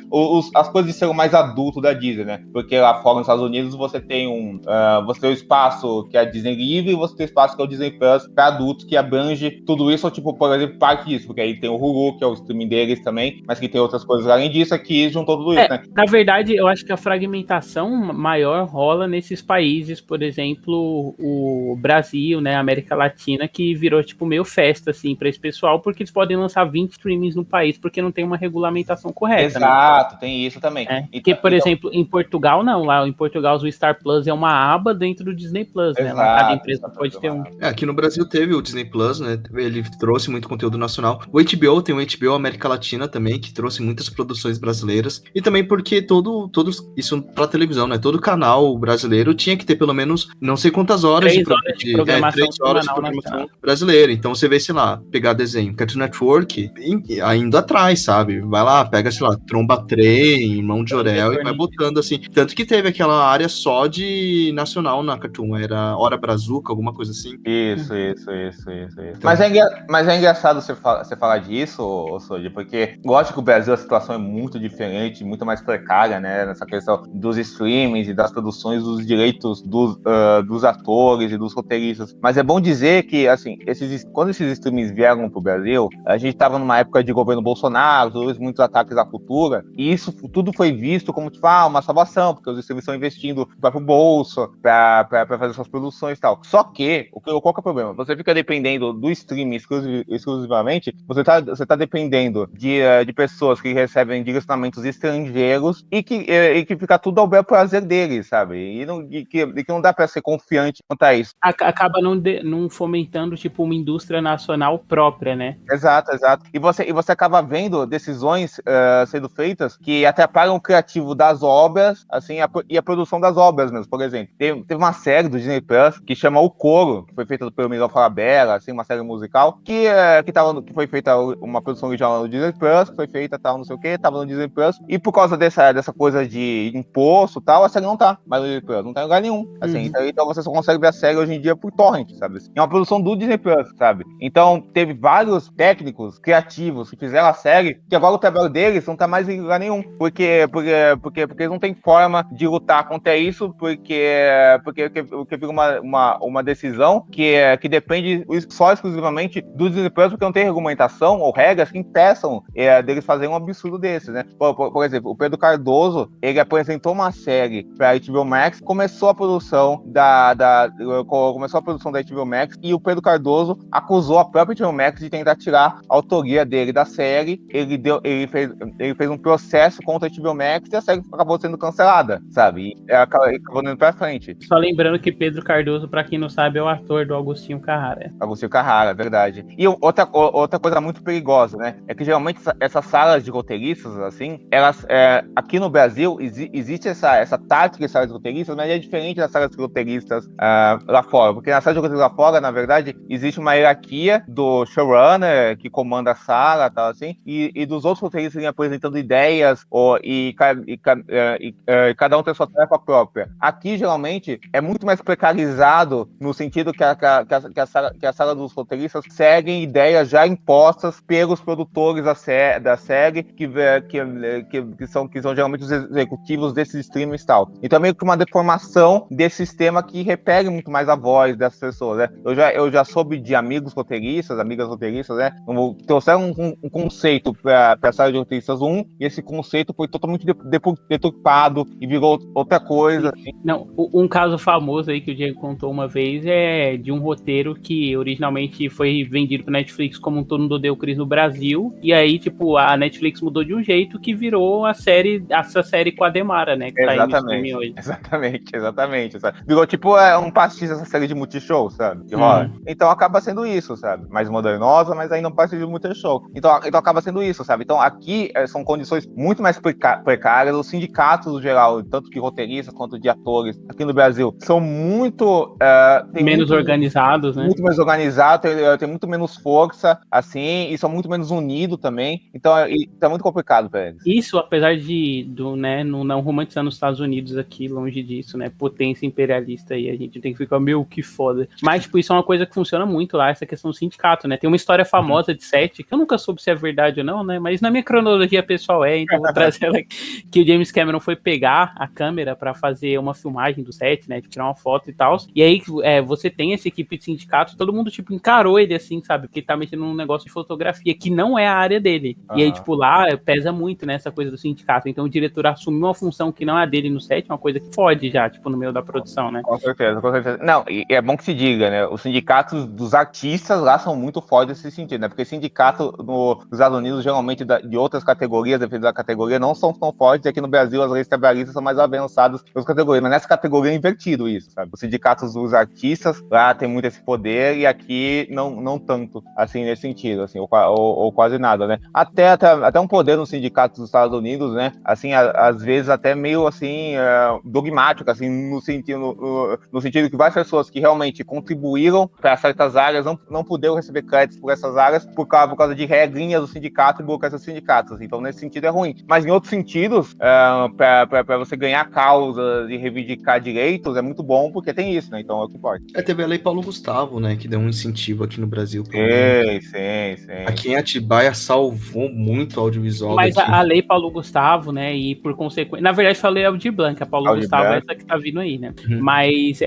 as coisas de ser o mais adulto da Disney, né? Porque lá fora nos Estados Unidos você tem o espaço que é a Disney Livre e você tem o espaço que é o Disney Plus para adultos, que abrange tudo isso, tipo, por exemplo, parte disso, porque aí tem o Hulu, que é o streaming deles também, mas que tem outras coisas além disso, aqui juntou tudo isso, né? Na verdade, eu acho que a fragmentação maior rola nesses países, por exemplo, o Brasil, né, a América Latina, que virou, tipo, meio festa, assim, para esse pessoal, porque eles podem lançar 20 streamings no país, porque não tem uma regulamentação correta. Exato, né? Tem isso também. Porque, por exemplo, em Portugal, não. Lá em Portugal, o Star Plus é uma aba dentro do Disney Plus, né? Lá cada empresa pode ter um. Aqui no Brasil teve o Disney Plus, né? Ele trouxe muito conteúdo nacional. O HBO tem o HBO América Latina também, que trouxe muitas produções brasileiras. E também porque todos isso pra televisão, né? Todo canal brasileiro tinha que ter pelo menos não sei quantas horas 3 horas de programação, 3 horas de programação brasileira. Então você vê, sei lá, pegar desenho, Cartoon Network, indo atrás, sabe? Vai lá, pega, sei lá, Tromba Trem, Mão de Orel e vai botando assim. Tanto que teve aquela área só de nacional na Cartoon, era Hora Brazuca, alguma coisa assim. Isso. Então... Mas é engraçado você falar disso, Soji, porque lógico que o Brasil a situação é muito diferente, muito mais precária, né? Nessa questão dos streamings e das produções, dos direitos dos atores e dos roteiristas. Mas é bom dizer que, assim, quando esses streamings vieram pro Brasil, a gente estava numa época de governo Bolsonaro, muitos ataques à cultura, e isso tudo foi visto como, tipo, uma salvação, porque os streamings estão investindo no próprio bolso para fazer suas produções e tal. Só que, qual que é o problema? Você fica dependendo do streaming exclusivamente justamente você tá dependendo de pessoas que recebem direcionamentos estrangeiros e que fica tudo ao bel prazer deles, sabe? E que não dá pra ser confiante quanto a isso. Acaba não fomentando, tipo, uma indústria nacional própria, né? Exato. E você acaba vendo decisões sendo feitas que atrapalham o criativo das obras, assim, e a produção das obras mesmo. Por exemplo, teve uma série do Disney Plus que chama O Coro, que foi feita pelo Miguel Falabella, assim, uma série musical, que foi feita uma produção original no Disney Plus, que foi feita tal, não sei o que, tava no Disney Plus, e por causa dessa coisa de imposto e tal, a série não tá mais no Disney Plus, não tá em lugar nenhum, assim, então você só consegue ver a série hoje em dia por torrent, sabe? É uma produção do Disney Plus, sabe? Então, teve vários técnicos criativos que fizeram a série, que agora o trabalho deles não tá mais em lugar nenhum, porque eles não têm forma de lutar contra isso, porque fica uma decisão que depende só exclusivamente do Disney Plus, porque não tem regulamentação ou regras que impeçam deles fazerem um absurdo desses, né? Por exemplo, o Pedro Cardoso, ele apresentou uma série pra HBO Max, começou a produção da HBO Max, e o Pedro Cardoso acusou a própria HBO Max de tentar tirar a autoria dele da série. Ele fez um processo contra a HBO Max e a série acabou sendo cancelada, sabe? E acabou indo pra frente. Só lembrando que Pedro Cardoso, pra quem não sabe, é o ator do Agostinho Carrara. Agostinho Carrara, é verdade. E outra coisa muito perigosa, né? É que geralmente essas salas de roteiristas, assim, elas, aqui no Brasil, existe essa tática de salas de roteiristas, mas é diferente das salas de roteiristas lá fora. Porque na sala de roteiristas lá fora, na verdade, existe uma hierarquia do showrunner, que comanda a sala e tal, assim, e dos outros roteiristas apresentando ideias, e cada um tem sua tarefa própria. Aqui, geralmente, é muito mais precarizado, no sentido que a sala dos roteiristas seguem ideias já impostas pelos produtores da série, que são geralmente os executivos desses streamings e tal. Então é meio que uma deformação desse sistema que repele muito mais a voz dessas pessoas, né? Eu já soube de amigas roteiristas, né? Trouxeram um conceito para a sala de roteiristas 1, e esse conceito foi totalmente deturpado e virou outra coisa. Assim. Não, um caso famoso aí que o Diego contou uma vez é de um roteiro que originalmente foi vendido pra Netflix como um Todo Mundo Odeia o Chris no Brasil, e aí, tipo, a Netflix mudou de um jeito que virou essa série com a Demara, né? Que Exatamente, tá aí no streaming hoje. Exatamente. Sabe? Virou tipo um pastiche essa série de Multishow, sabe? Que rola. Então acaba sendo isso, sabe? Mais modernosa, mas ainda um pastiche de Multishow. Então acaba sendo isso, sabe? Então aqui são condições muito mais precárias, os sindicatos no geral, tanto que roteiristas quanto de atores aqui no Brasil, são muito... menos organizados, né? Muito mais organizados, tem muito menos força, assim, e são muito menos unidos também. Então tá muito complicado pra eles. Isso, apesar né, não romantizando os Estados Unidos aqui, longe disso, né? Potência imperialista aí, a gente tem que ficar meio que foda. Mas, tipo, isso é uma coisa que funciona muito lá, essa questão do sindicato, né? Tem uma história famosa de Sete, que eu nunca soube se é verdade ou não, né? Mas na minha cronologia pessoal então vou trazer ela aqui, que o James Cameron foi pegar a câmera pra fazer uma filmagem do set, né? Tirar uma foto e tal. E aí, você tem essa equipe de sindicato, todo mundo, tipo, encarou ele assim, sabe? Porque ele tá mexendo num negócio de fotografia, que não é a área dele. E aí, tipo, lá pesa muito, né, essa coisa do sindicato. Então o diretor assumiu uma função que não é a dele no set, uma coisa que fode já, tipo, no meio da produção, né? Com certeza. Não, e é bom que se diga, né? Os sindicatos dos artistas lá são muito fortes nesse sentido, né? Porque sindicato nos Estados Unidos, geralmente, de outras categorias, dependendo da categoria, não são tão fortes. Aqui no Brasil, as leis trabalhistas são mais avançadas nas categorias. Mas nessa categoria é invertido isso, sabe? Os sindicatos dos artistas lá tem muito esse poder, e aqui não tanto, assim, nesse sentido, assim, ou quase nada, né? Até um poder nos sindicatos dos Estados Unidos, né? Assim, às vezes até meio, assim, dogmático, assim, no sentido que várias pessoas que realmente contribuíram para certas áreas não puderam receber créditos por essas áreas por causa de regrinhas do sindicato e burocracia dos sindicatos. Então, nesse sentido, é ruim. Mas em outros sentidos, para você ganhar causas e reivindicar direitos, é muito bom, porque tem isso, né? Então, é o que importa. Teve a Lei Paulo Gustavo, né? Que deu um incentivo aqui no Brasil. Sim. Aqui em Atibaia salvou muito o audiovisual. Mas a Lei Paulo Gustavo, né? E por consequência... Na verdade, falei Aldir Blanc, a Paulo Gustavo é essa que tá vindo aí, né? Mas,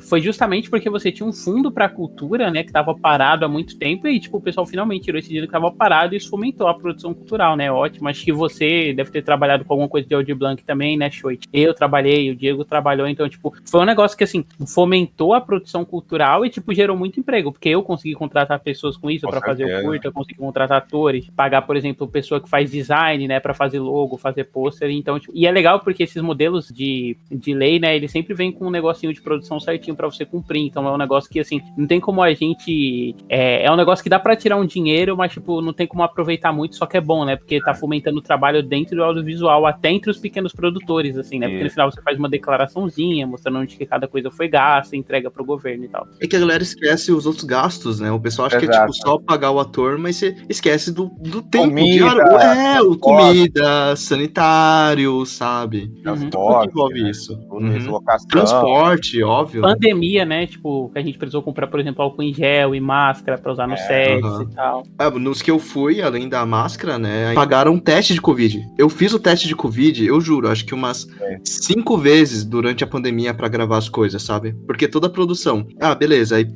foi justamente porque você tinha um fundo pra cultura, né? Que tava parado há muito tempo, e, tipo, o pessoal finalmente tirou esse dinheiro que tava parado, e isso fomentou a produção cultural, né? Ótimo. Acho que você deve ter trabalhado com alguma coisa de Aldir Blanc também, né, Choit? Eu trabalhei, o Diego trabalhou, então, tipo, foi um negócio que, assim, fomentou a produção cultural e, tipo, gerou muito emprego, porque eu consegui contratar pessoas com com isso Com para fazer o certeza. curta, conseguir contratar atores, pagar, por exemplo, pessoa que faz design, né, para fazer logo, fazer pôster. Então, tipo, e é legal porque esses modelos de lei, né, eles sempre vêm com um negocinho de produção certinho para você cumprir. Então é um negócio que, assim, não tem como a gente... É um negócio que dá para tirar um dinheiro, mas, tipo, não tem como aproveitar muito, só que é bom, né, porque tá fomentando o trabalho dentro do audiovisual, até entre os pequenos produtores, assim, né, porque no final você faz uma declaraçãozinha, mostrando onde que cada coisa foi gasta, entrega pro governo e tal. É que a galera esquece os outros gastos, né? O pessoal acha que é tipo só pagar o ator, mas você esquece do tempo Comida, diário. Comida, sanitário, sabe? Tudo que envolve isso. Tudo isso, locação. Transporte, óbvio. Pandemia, né, tipo, que a gente precisou comprar, por exemplo, álcool em gel e máscara pra usar nos sets e tal. Nos que eu fui, além da máscara, né, pagaram um teste de Covid. Eu fiz o teste de Covid, eu juro, acho que umas 5 vezes durante a pandemia pra gravar as coisas, sabe? Porque toda a produção, beleza, aí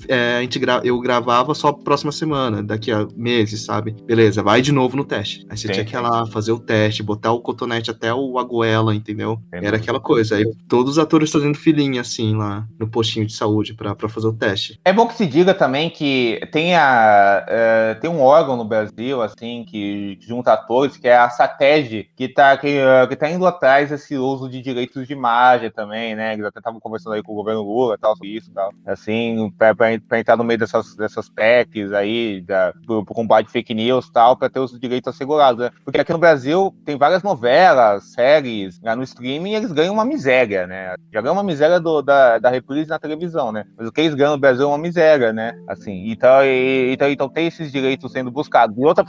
eu gravava só próxima semana, daqui a meses, sabe? Beleza, vai de novo no teste. Aí você tinha que ir lá, fazer o teste, botar o cotonete até a goela, entendeu? Era aquela coisa. Aí todos os atores fazendo filinha, assim, lá no postinho de saúde pra fazer o teste. É bom que se diga também que tem um órgão no Brasil, assim, que junta atores, que é a SATED, que tá indo atrás desse uso de direitos de imagem também, né? Eles até estavam conversando aí com o governo Lula, tal, sobre isso, tal. Assim, pra entrar no meio dessas PECs aí, pro combate de fake news, tal, pra ter os direitos assegurados, né? Porque aqui no Brasil tem várias novelas, séries, no streaming, e eles ganham uma miséria, né? Já ganham uma miséria da reprise na televisão, né? Mas o que eles ganham no Brasil é uma miséria, né? Assim, então tem esses direitos sendo buscados. E outra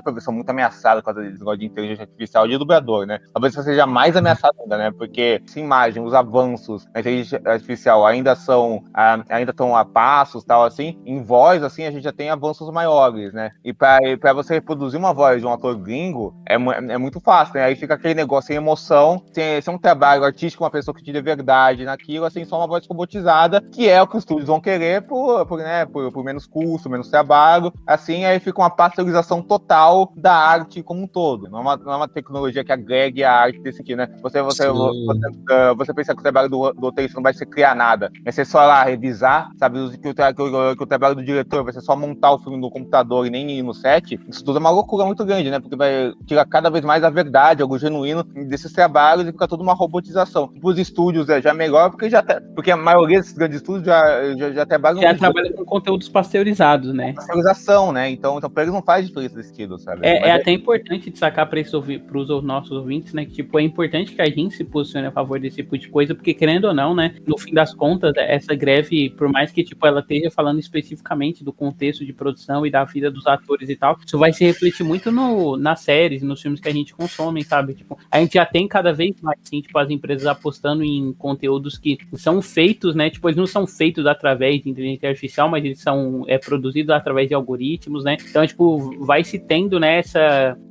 produção muito ameaçada com esse negócio de inteligência artificial de dublador, né? Talvez seja mais ameaçada ainda, né? Porque essa imagem, os avanços na inteligência artificial ainda estão a passos, tal, assim. Em voz, assim, a gente já tem avanços maiores, né? E para você reproduzir uma voz de um ator gringo, é muito fácil, né? Aí fica aquele negócio sem emoção, sem um trabalho artístico, uma pessoa que te dê verdade naquilo, assim, só uma voz robotizada, que é o que os estúdios vão querer por menos custo, menos trabalho, assim, aí fica uma pasteurização total da arte como um todo. Não é uma tecnologia que agregue a arte desse aqui, né? Você pensa que o trabalho do roteirista não vai ser criar nada, vai ser só lá revisar, sabe, que o trabalho do diretor vai ser só montar o filme no computador e nem ir no set. Isso tudo é uma loucura muito grande, né? Porque vai tirar cada vez mais a verdade, algo genuíno desses trabalhos, e fica tudo uma robotização. Os estúdios já é melhor, porque a maioria desses grandes estúdios já trabalham com conteúdos pasteurizados, né? Pasteurização, né? Então para eles não faz diferença desse estilo, sabe? É até importante destacar para os nossos ouvintes, né? Que, tipo, é importante que a gente se posicione a favor desse tipo de coisa, porque, querendo ou não, né? No fim das contas, essa greve, por mais que, tipo, ela esteja falando especificamente do contexto de produção e da vida dos atores e tal, isso vai se refletir muito nas séries, nos filmes que a gente consome, sabe? Tipo, a gente já tem cada vez mais, assim, tipo, as empresas apostando em conteúdos que são feitos, né? Tipo, eles não são feitos através de inteligência artificial, mas eles são produzidos através de algoritmos, né? Então, tipo, vai se tendo, né,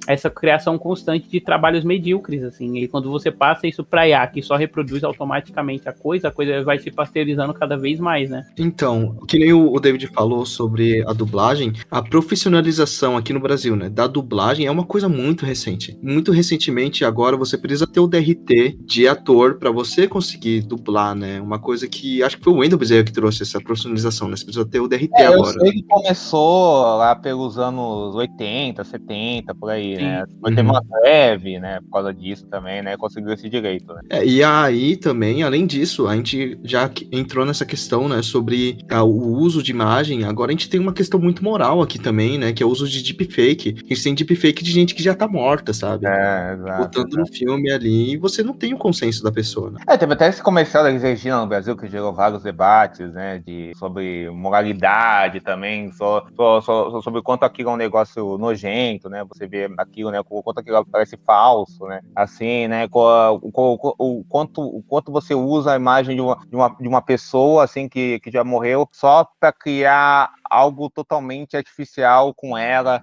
essa criação constante de trabalhos medíocres, assim. E quando você passa isso pra IA, que só reproduz automaticamente a coisa vai se pasteurizando cada vez mais, né? Então, que nem o David falou sobre a dublagem, a profissionalização aqui no Brasil, né, da dublagem é uma coisa muito recente. Muito recentemente, agora, você precisa ter o DRT de ator pra você conseguir dublar, né? Uma coisa que acho que foi o Wendel Bezerra que trouxe essa profissionalização, né? Você precisa ter o DRT agora. Eu sei que começou lá pelos anos 80, 70, por aí, né? Teve uma greve, né? Por causa disso também, né? Conseguiu esse direito, né? E aí também, além disso, a gente já entrou nessa questão, né, sobre o uso de imagem. Agora a gente tem uma questão muito moral aqui também, né, que é o uso de deepfake. A gente tem deepfake de gente que já tá morta, sabe? Exato. Botando no filme ali, e você não tem o consenso da pessoa, né? Teve até esse comercial da Regina no Brasil que gerou vários debates, né, sobre moralidade também, sobre o quanto aquilo é um negócio nojento, né, você vê aquilo, né, o quanto aquilo parece falso, né, assim, né, o quanto você usa a imagem de uma pessoa, assim, que já morreu só para criar algo totalmente artificial com ela,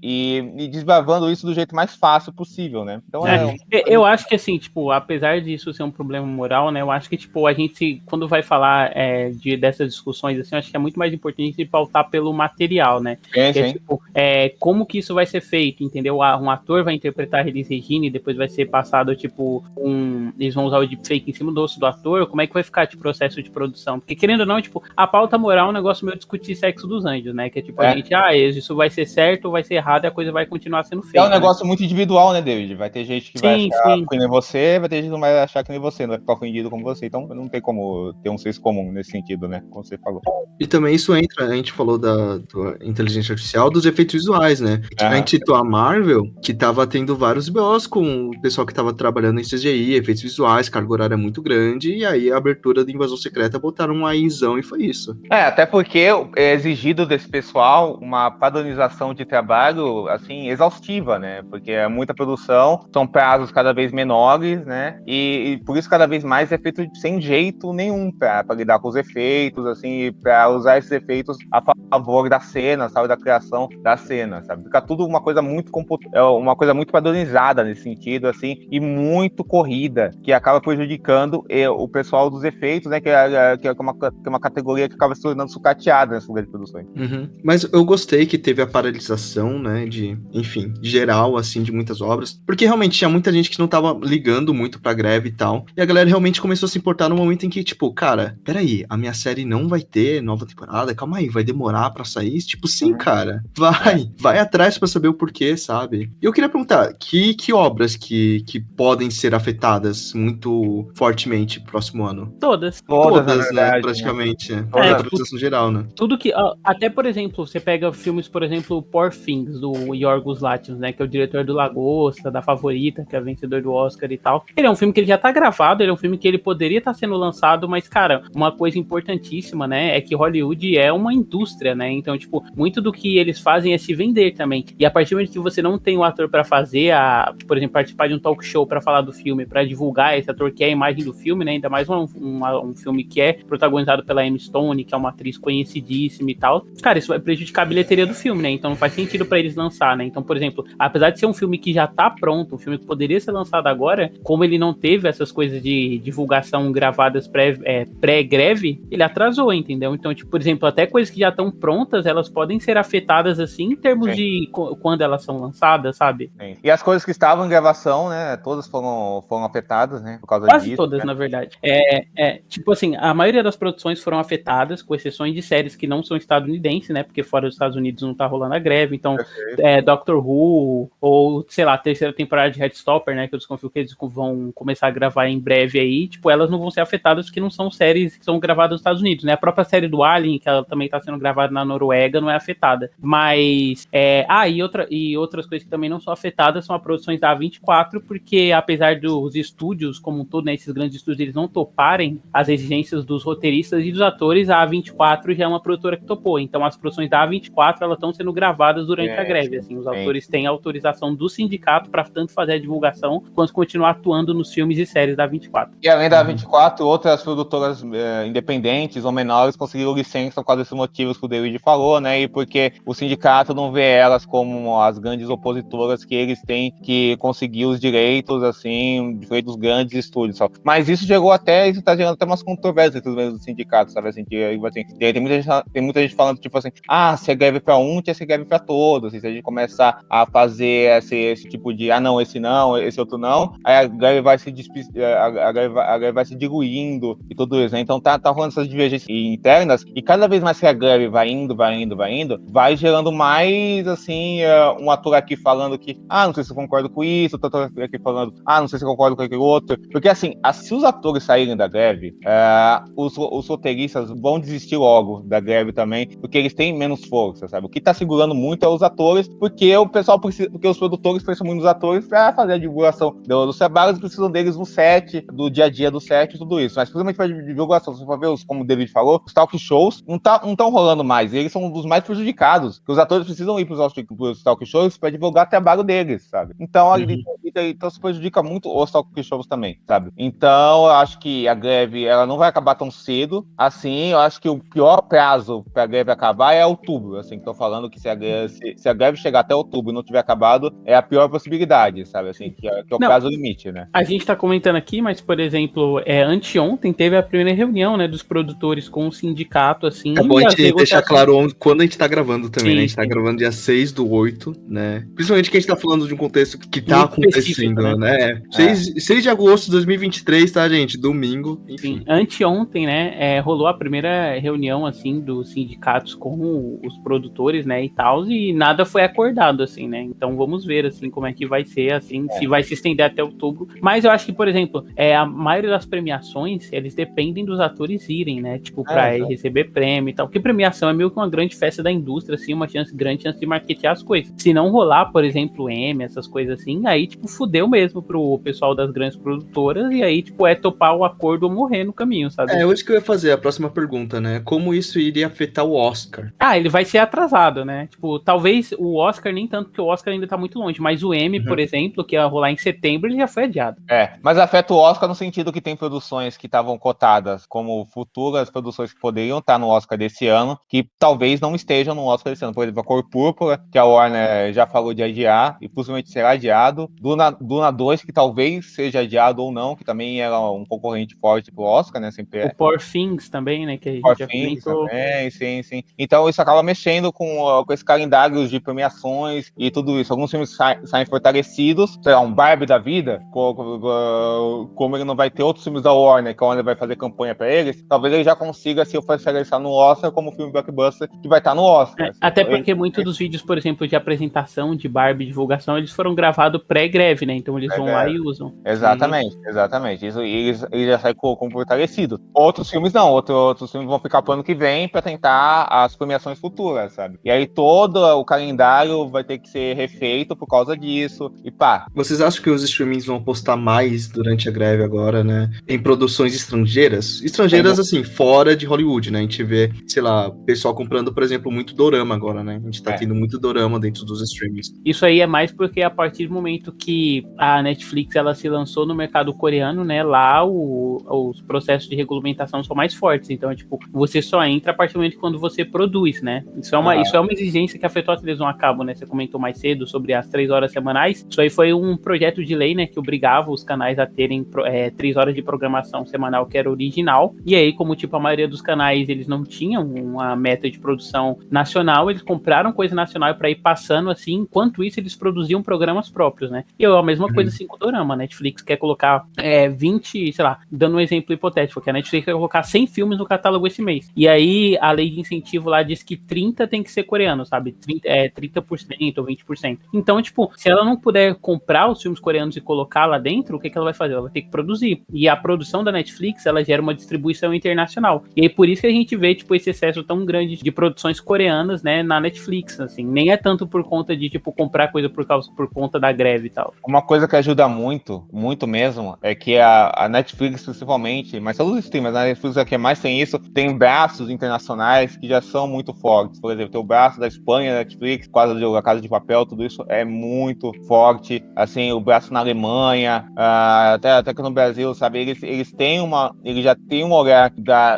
e desbravando isso do jeito mais fácil possível, né? Então eu acho que, assim, tipo, apesar disso ser um problema moral, né, eu acho que, tipo, a gente, quando vai falar dessas discussões, assim, eu acho que é muito mais importante se pautar pelo material, né? Sim. Tipo, como que isso vai ser feito, entendeu? Um ator vai interpretar a Elis Regina e depois vai ser passado, tipo, eles vão usar o deepfake em cima do osso do ator, como é que vai ficar de processo de produção? Porque, querendo ou não, tipo, a pauta moral é um negócio meio discutir Sexo dos Anjos, né? Que é tipo, a gente, isso vai ser certo ou vai ser errado e a coisa vai continuar sendo feita. É um negócio muito individual, né, David? Vai ter gente que vai achar que nem você, vai ter gente que não vai achar que nem você, não vai ficar ofendido como você. Então não tem como ter um senso comum nesse sentido, né? Como você falou. E também isso entra, a gente falou da inteligência artificial, dos efeitos visuais, né? A gente citou a Marvel, que tava tendo vários BOs com o pessoal que tava trabalhando em CGI, efeitos visuais, carga horária muito grande, e aí a abertura de Invasão Secreta botaram um AIzão e foi isso. Até porque é exigido desse pessoal uma padronização de trabalho, assim, exaustiva, né? Porque é muita produção, são prazos cada vez menores, né? E por isso cada vez mais é feito sem jeito nenhum para lidar com os efeitos, assim, para usar esses efeitos a favor da cena, sabe? Da criação da cena, sabe? Fica tudo uma coisa muito padronizada nesse sentido, assim, e muito corrida, que acaba prejudicando o pessoal dos efeitos, né? Que é uma categoria que acaba se tornando sucateada nessas grandes produções. Mas eu gostei que teve a paralisação, né? De geral, assim, de muitas obras, porque realmente tinha muita gente que não tava ligando muito pra greve e tal, e a galera realmente começou a se importar no momento em que, tipo, cara, peraí, a minha série não vai ter nova temporada, calma aí, vai demorar pra sair? Tipo, sim, cara, vai atrás pra saber o porquê, sabe? E eu queria perguntar, que obras que podem ser afetadas muito fortemente no próximo ano? Todas, verdade, né, praticamente. Né? A produção geral, né? Tudo que, até por exemplo, você pega filmes, por exemplo, Poor Things, do Yorgos Lanthimos, né, que é o diretor do Lagosta, da Favorita, que é vencedor do Oscar e tal. Ele é um filme que ele já tá gravado, ele é um filme que ele poderia estar sendo lançado, mas, cara, uma coisa importantíssima, né, é que Hollywood é uma indústria, né, então, tipo, muito do que eles fazem é se vender também. E a partir do momento que você não tem o ator pra fazer, por exemplo, participar de um talk show pra falar do filme, pra divulgar esse ator que é a imagem do filme, né, ainda mais um filme que é protagonizado pela Emma Stone, que é uma atriz conhecidíssima e tal, cara, isso vai prejudicar a bilheteria do filme, né, então não faz sentido pra eles lançar, né, então, por exemplo, apesar de ser um filme que já tá pronto, um filme que poderia ser lançado agora, como ele não teve essas coisas de divulgação gravadas pré-greve, ele atrasou, entendeu? Então, tipo, por exemplo, até coisas que já estão prontas, elas podem ser afetadas, assim, em termos de quando elas são lançadas, sabe? Sim. E as coisas que estavam em gravação, né, todas foram afetadas, né, por causa Quase disso. Todas, né? Na verdade. Tipo assim, a maioria das produções foram afetadas, com exceções de séries que não são estadunidenses, né, porque fora dos Estados Unidos não tá rolando a greve, então, Doctor Who, ou, sei lá, a terceira temporada de Heartstopper, né, que eu desconfio que eles vão começar a gravar em breve aí, tipo, elas não vão ser afetadas porque não são séries que são gravadas nos Estados Unidos, né, a própria série do Alien, que ela também tá sendo gravada na Noruega, não é afetada, mas, e outras coisas que também não são afetadas são as produções da A24, porque apesar dos estúdios como um todo, né, esses grandes estúdios, eles não toparem as exigências dos roteiristas e dos atores, a A24 já é uma produtora que topou, então as produções da A24, elas estão sendo gravadas durante a greve, assim, os autores têm autorização do sindicato para tanto fazer a divulgação, quanto continuar atuando nos filmes e séries da A24. E além da A24, outras produtoras independentes ou menores conseguiram licença por causa desses motivos que o David falou, né, e porque o sindicato não vê elas como as grandes opositoras que eles têm que conseguir os direitos, assim, diferente dos grandes estúdios, sabe? Mas isso tá gerando até umas controvérsias entre os mesmos sindicatos, sabe, assim, tem muita gente falando, tipo assim, se é greve pra um, tinha que ser greve pra todos, assim, se a gente começar a fazer esse tipo de, não, esse outro não, aí a greve vai se diluindo e tudo isso, né? Então tá rolando essas divergências internas, e cada vez mais que a greve vai indo, vai gerando mais, assim, um ator aqui falando que, não sei se eu concordo com isso, outro ator aqui falando, não sei se eu concordo com aquele outro, porque assim, se os atores saírem da greve, os roteiristas vão desistir logo da greve também, porque eles têm menos força, sabe? O que tá segurando muito é os atores, porque o pessoal precisa, porque os produtores precisam muito dos atores pra fazer a divulgação dos trabalhos, precisam deles no set, do dia a dia do set e tudo isso, mas principalmente pra divulgação, se você for ver, como o David falou, os talk shows não estão rolando mais, e eles são um dos mais prejudicados, que os atores precisam ir pros talk shows pra divulgar o trabalho deles, sabe? Então, então se prejudica muito os talk shows também, sabe? Então, eu acho que a greve, ela não vai acabar tão cedo, assim, eu acho que o pior prazo pra greve acabar é outubro, assim, tô falando que se a greve chegar até outubro e não tiver acabado, é a pior possibilidade, sabe, assim, que é o prazo limite, né? A gente tá comentando aqui, mas, por exemplo, anteontem teve a primeira reunião, né, dos produtores com o sindicato, assim. É bom a gente deixar claro quando a gente tá gravando também, sim, né? A gente tá gravando dia 6/8, né? Principalmente que a gente tá falando de um contexto que tá acontecendo acontecendo, né? né? 6 de agosto de 2023, tá, gente? Domingo, enfim. Sim. Anteontem, né, rolou a primeira reunião, assim, dos sindicatos com os produtores, né, e tal, e nada foi acordado, assim, né? Então vamos ver, assim, como é que vai ser, assim, se vai se estender até outubro. Mas eu acho que, por exemplo, a maioria das premiações, eles dependem dos atores irem, né? Tipo, pra receber prêmio e tal. Porque premiação é meio que uma grande festa da indústria, assim, uma grande chance de marketear as coisas. Se não rolar, por exemplo, Emmy, essas coisas assim, aí, tipo, fudeu mesmo pro pessoal das grandes produtoras, e aí, tipo, topar o acordo ou morrer no caminho, sabe? É hoje que eu ia fazer a próxima pergunta, né? Como isso iria afetar o Oscar? Ele vai ser atrasado, né? Tipo, talvez o Oscar nem tanto, porque o Oscar ainda tá muito longe, mas o Emmy, por exemplo, que ia rolar em setembro, ele já foi adiado. Mas afeta o Oscar no sentido que tem produções que estavam cotadas como futuras produções que poderiam estar no Oscar desse ano, que talvez não estejam no Oscar desse ano. Por exemplo, a Cor Púrpura, que a Warner já falou de adiar, e possivelmente será adiado. Duna 2, que talvez seja adiado ou não, que também era um concorrente forte pro Oscar, né? Sempre O Poor Things também, né? Que a gente Poor já Things comentou. também, sim. Então isso acaba mexendo com esse calendário de premiações e tudo isso. Alguns filmes saem fortalecidos, sei lá, um Barbie da vida, como ele não vai ter outros filmes da Warner, que a Warner vai fazer campanha pra eles, talvez ele já consiga se oferecer no Oscar como filme blockbuster que vai estar no Oscar. Até porque muitos dos vídeos, por exemplo, de apresentação de Barbie, divulgação, eles foram gravados pré-greve, né? Então eles vão lá e usam. Exatamente. Isso eles já saem como fortalecido. Outros filmes não, outros filmes vão ficar pro ano que vem pra tentar as premiações futuras, sabe? E aí todo o calendário vai ter que ser refeito por causa disso, e pá. Vocês acham que os streamings vão apostar mais durante a greve agora, né? Em produções estrangeiras? Estrangeiras, assim, fora de Hollywood, né? A gente vê, sei lá, pessoal comprando, por exemplo, muito dorama agora, né? A gente tá tendo muito dorama dentro dos streamings. Isso aí é mais porque a partir do momento que a Netflix ela se lançou no mercado coreano, né? Lá os processos de regulamentação são mais fortes. Então, tipo, você só entra a partir do momento quando você produz, né? Isso é uma exigência que afetou a televisão a cabo, né? Você comentou mais cedo sobre as 3 horas semanais. Isso aí foi um projeto de lei, né? Que obrigava os canais a terem 3 horas de programação semanal que era original. E aí, como tipo, a maioria dos canais, eles não tinham uma meta de produção nacional, eles compraram coisa nacional para ir passando assim, enquanto isso eles produziam programas próprios, né? E a mesma coisa assim com o dorama. A Netflix quer colocar 20, sei lá, dando um exemplo hipotético, que a Netflix quer colocar 100 filmes no catálogo esse mês. E aí a lei de incentivo lá diz que 30 tem que ser coreano, sabe? 30% ou 20%. Então, tipo, se ela não puder comprar os filmes coreanos e colocar lá dentro, o que ela vai fazer? Ela vai ter que produzir. E a produção da Netflix, ela gera uma distribuição internacional. E aí por isso que a gente vê, tipo, esse excesso tão grande de produções coreanas, né, na Netflix, assim. Nem é tanto por conta de, tipo, comprar coisa por conta da greve e tal. Uma coisa que ajuda muito, muito mesmo, é que a Netflix, principalmente, mas todos os streamers, a Netflix é que mais tem isso, tem braços internacionais que já são muito fortes. Por exemplo, tem o braço da Espanha, da Netflix, a Casa de Papel, tudo isso é muito forte. Assim, o braço na Alemanha, até que no Brasil, sabe, eles já têm um olhar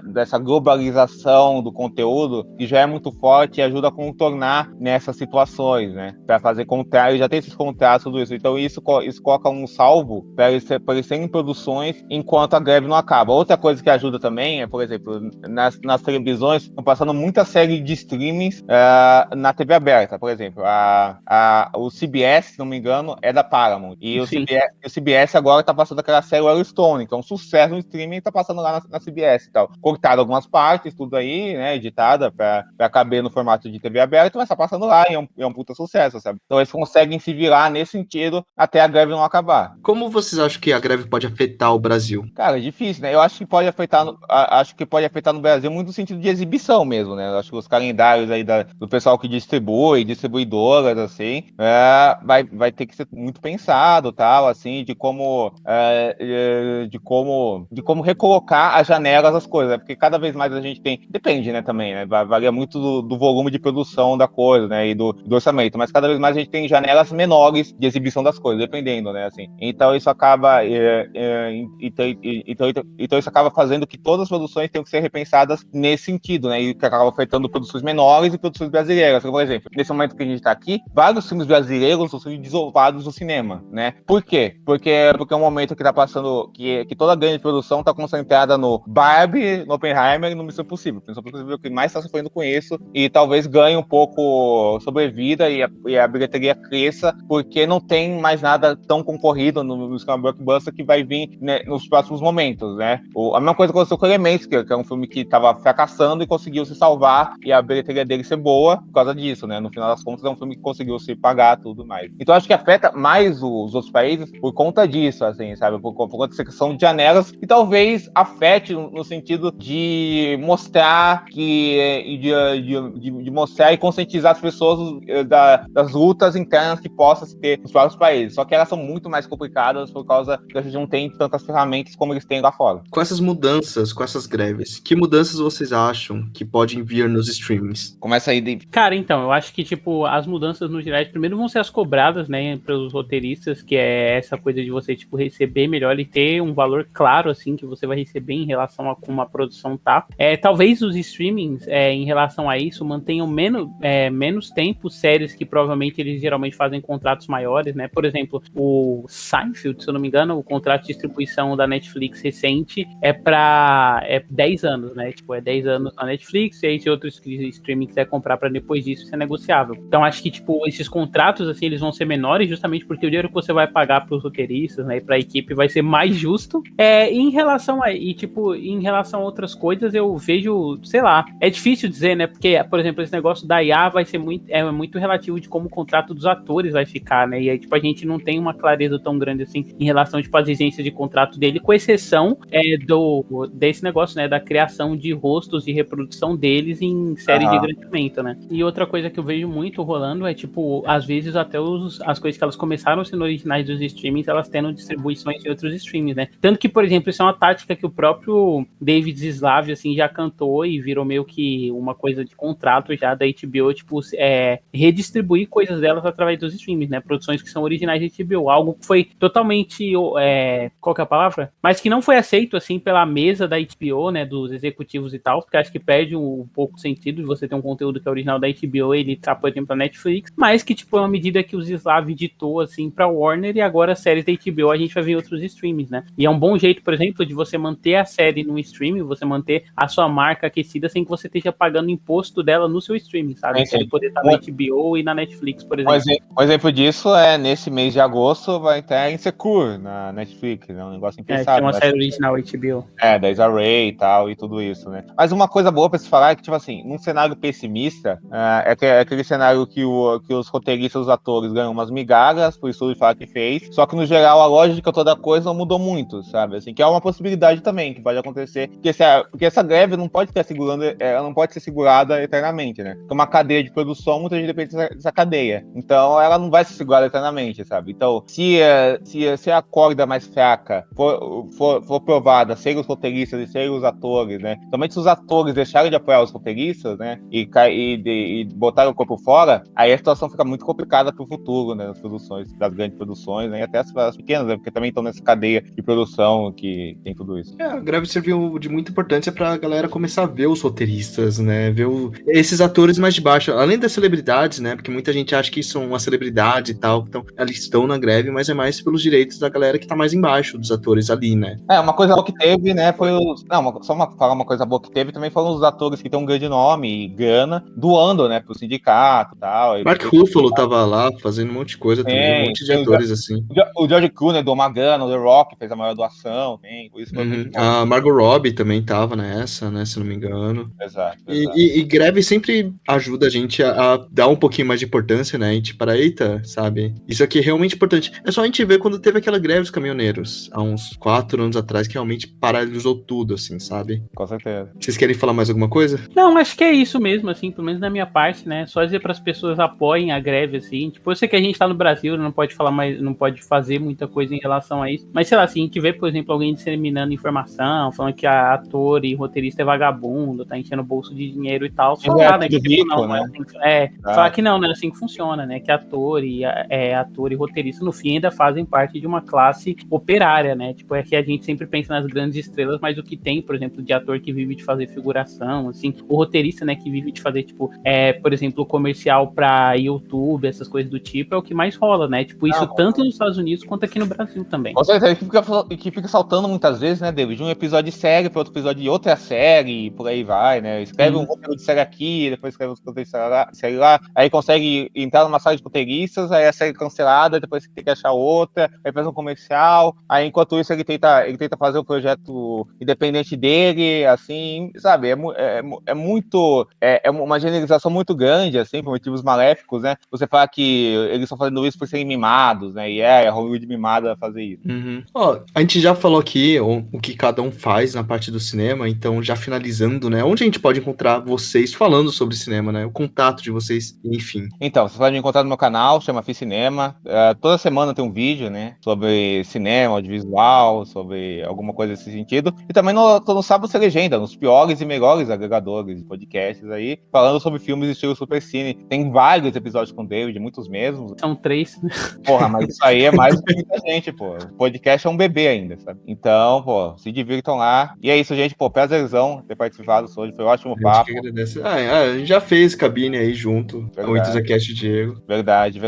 dessa globalização do conteúdo que já é muito forte e ajuda a contornar nessas situações, né? Para fazer contrato, já tem esses contratos, tudo isso. Então isso coloca um salvo para eles serem produções enquanto a greve não acaba. Outra coisa que ajuda também é, por exemplo, nas televisões estão passando muita série de streamings na TV aberta, por exemplo. O CBS, se não me engano, é da Paramount. E o CBS agora tá passando aquela série Yellowstone, então sucesso no streaming tá passando lá na CBS e tal. Cortaram algumas partes, tudo aí, né, editada pra caber no formato de TV aberta, mas tá passando lá e é um puta sucesso, sabe? Então eles conseguem se virar nesse sentido até a greve não acabar. Como vocês acham que a greve pode afetar o Brasil? Cara, é difícil, né? Eu acho que pode afetar no Brasil muito no sentido de exibição mesmo, né? Eu acho que os calendários aí do pessoal que distribuidoras, assim, vai ter que ser muito pensado, tal, assim, de como recolocar as janelas das coisas, né? Porque cada vez mais a gente tem, depende, né, também, né? Varia muito do volume de produção da coisa, né, e do orçamento, mas cada vez mais a gente tem janelas menores de exibição das coisas, dependendo, né, assim. Então isso acaba então isso acaba fazendo que todas as produções tenham que ser repensadas nesse sentido, né, e que acaba afetando produções menores e produções brasileiras. Por exemplo, nesse momento que a gente tá aqui, vários filmes brasileiros são desolados do cinema, né? Por quê? Porque é um momento que tá passando, que toda a grande produção tá concentrada no Barbie, no Oppenheimer e no Missão Impossível. Missão Impossível é o que mais tá sofrendo com isso e talvez ganhe um pouco sobrevida e a bilheteria cresça, porque não tem mais mais nada tão concorrido no esquema blockbuster que vai vir, né, nos próximos momentos, né? A mesma coisa aconteceu com Elementos, que é um filme que tava fracassando e conseguiu se salvar, e a bilheteria dele ser boa por causa disso, né? No final das contas, é um filme que conseguiu se pagar tudo mais. Então, acho que afeta mais os outros países por conta disso, assim, sabe? Por conta dessa questão de janelas, e talvez afete no sentido de mostrar de mostrar e conscientizar as pessoas das lutas internas que possa se ter nos próprios países. Só que elas são muito mais complicadas por causa que a gente não tem tantas ferramentas como eles têm lá fora. Com essas mudanças, com essas greves, que mudanças vocês acham que podem vir nos streamings? Começa aí, David. Cara, então, eu acho que, tipo, as mudanças no geral, primeiro vão ser as cobradas, né, pelos roteiristas, que é essa coisa de você, tipo, receber melhor e ter um valor claro, assim, que você vai receber em relação a como a produção tá. Talvez os streamings, em relação a isso, mantenham menos tempo séries que provavelmente eles geralmente fazem contratos maiores, né? Por exemplo, o Seinfeld, se eu não me engano, o contrato de distribuição da Netflix recente é 10 anos, né? Tipo, é 10 anos na Netflix, e aí se outro streaming quiser comprar para depois disso, isso é negociável. Então, acho que, tipo, esses contratos, assim, eles vão ser menores justamente porque o dinheiro que você vai pagar pros roteiristas, né, e pra equipe vai ser mais justo. Em relação a outras coisas, eu vejo, sei lá, é difícil dizer, né? Porque, por exemplo, esse negócio da IA vai ser muito relativo de como o contrato dos atores vai ficar, né? E aí, tipo, a gente não tem uma clareza tão grande assim em relação, tipo, às exigências de contrato dele, com exceção desse negócio, né? Da criação de rostos e reprodução deles em séries de grandamento, né? E outra coisa que eu vejo muito rolando é, tipo, às vezes até as coisas que elas começaram sendo originais dos streamings, elas tendo distribuições em outros streamings, né? Tanto que, por exemplo, isso é uma tática que o próprio David Zaslav, assim, já cantou e virou meio que uma coisa de contrato já da HBO, tipo, redistribuir coisas delas através dos streamings, né? Produções que são originais da HBO, algo que foi totalmente, qual que é a palavra? Mas que não foi aceito, assim, pela mesa da HBO, né? Dos executivos e tal, porque acho que perde um pouco o sentido de você ter um conteúdo que é original da HBO e ele tá, por exemplo, pra Netflix, mas que, tipo, é uma medida que o Zaslav ditou, assim, pra Warner, e agora as séries da HBO a gente vai ver em outros streamings, né? E é um bom jeito, por exemplo, de você manter a série no streaming, você manter a sua marca aquecida sem que você esteja pagando imposto dela no seu streaming, sabe? Você poder estar na HBO e na Netflix, por exemplo. Um exemplo disso nesse mês de agosto vai ter Insecure na Netflix, né? Um negócio impensável. Que é uma série original HBO. Da Issa Rae e tal, e tudo isso, né? Mas uma coisa boa pra se falar é que, tipo assim, num cenário pessimista, é aquele cenário que os roteiristas, os atores ganham umas migalhas por isso de falar que fez, só que no geral a lógica toda coisa não mudou muito, sabe? Assim, que é uma possibilidade também que pode acontecer, porque essa greve não pode estar segurando, ela não pode ser segurada eternamente, né? Porque uma cadeia de produção, muita gente depende dessa cadeia. Então ela não vai ser segurada eternamente, sabe? Então, se a corda mais fraca for provada, serem os roteiristas e serem os atores, né? Somente se os atores deixarem de apoiar os roteiristas, né? E botarem o corpo fora, aí a situação fica muito complicada pro futuro, né? Das produções, das grandes produções, né? E até as pequenas, né? Porque também estão nessa cadeia de produção que tem tudo isso. A greve serviu de muita importância pra galera começar a ver os roteiristas, né? Ver esses atores mais de baixo, além das celebridades, né? Porque muita gente acha que são uma celebridade e tal, então eles estão na greve, mas é mais pelos direitos da galera que tá mais embaixo dos atores ali, né? Uma coisa boa que teve, né, foi falar uma coisa boa que teve, também foram os atores que têm um grande nome e grana, doando, né, pro sindicato e tal. Mark Ruffalo tava lá fazendo um monte de coisa também, um monte de atores assim. O George Clooney doou uma grana, o The Rock fez a maior doação, por isso foi muito bom. A Margot Robbie também tava nessa, né, se não me engano. Exato. E greve sempre ajuda a gente a dar um pouquinho mais de importância, né, a gente para, eita, sabe, isso aqui é realmente importante. É só a gente ver quando teve aquela greve dos caminhoneiros, há uns 4 anos atrás, que realmente paralisou tudo, assim, sabe? Com certeza. Vocês querem falar mais alguma coisa? Não, acho que é isso mesmo, assim, pelo menos da minha parte, né? Só dizer para as pessoas apoiem a greve, assim. Tipo, eu sei que a gente tá no Brasil, não pode falar mais, não pode fazer muita coisa em relação a isso. Mas, sei lá, assim, a gente vê, por exemplo, alguém disseminando informação, falando que a ator e roteirista é vagabundo, tá enchendo o bolso de dinheiro e tal. Falar, né? Que rico, não, né? Falar que não é assim que funciona, né? Que ator e roteirista, no fim, ainda fazem parte de uma classe operária, né? Tipo, é que a gente sempre pensa nas grandes estrelas, mas o que tem, por exemplo, de ator que vive de fazer figuração, assim, o roteirista, né, que vive de fazer, tipo, por exemplo, comercial pra YouTube, essas coisas do tipo, é o que mais rola, né? Tipo, isso tanto nos Estados Unidos quanto aqui no Brasil também. Com certeza, que fica saltando muitas vezes, né, David? De um episódio de série para outro episódio de outra série, e por aí vai, né? Escreve um roteiro de série aqui, depois escreve um roteiro de série lá, aí consegue entrar numa sala de roteiristas, aí a série cancelada, piada, depois você tem que achar outra, aí faz um comercial, aí enquanto isso ele tenta fazer o projeto independente dele, assim, sabe? É uma generalização muito grande, assim, por motivos maléficos, né? Você fala que eles estão fazendo isso por serem mimados, né? E é Hollywood mimada a fazer isso. Ó, a gente já falou aqui o que cada um faz na parte do cinema, então já finalizando, né? Onde a gente pode encontrar vocês falando sobre cinema, né? O contato de vocês, enfim. Então, você pode me encontrar no meu canal, chama Fiz Cinema. Toda semana tem um vídeo, né? Sobre cinema, audiovisual, sobre alguma coisa desse sentido. E também tô no Sábado Sem Legenda, nos piores e melhores agregadores de podcasts aí, falando sobre filmes estilo Super Cine. Tem vários episódios com o David, muitos mesmos. São 3. Porra, mas isso aí é mais do que muita gente, pô. O podcast é um bebê ainda, sabe? Então, pô, se divirtam lá. E é isso, gente, pô, prazerzão ter participado hoje, foi um ótimo A papo. gente que agradece. A gente já fez cabine aí junto, com o EntusiaCast Diego. Verdade.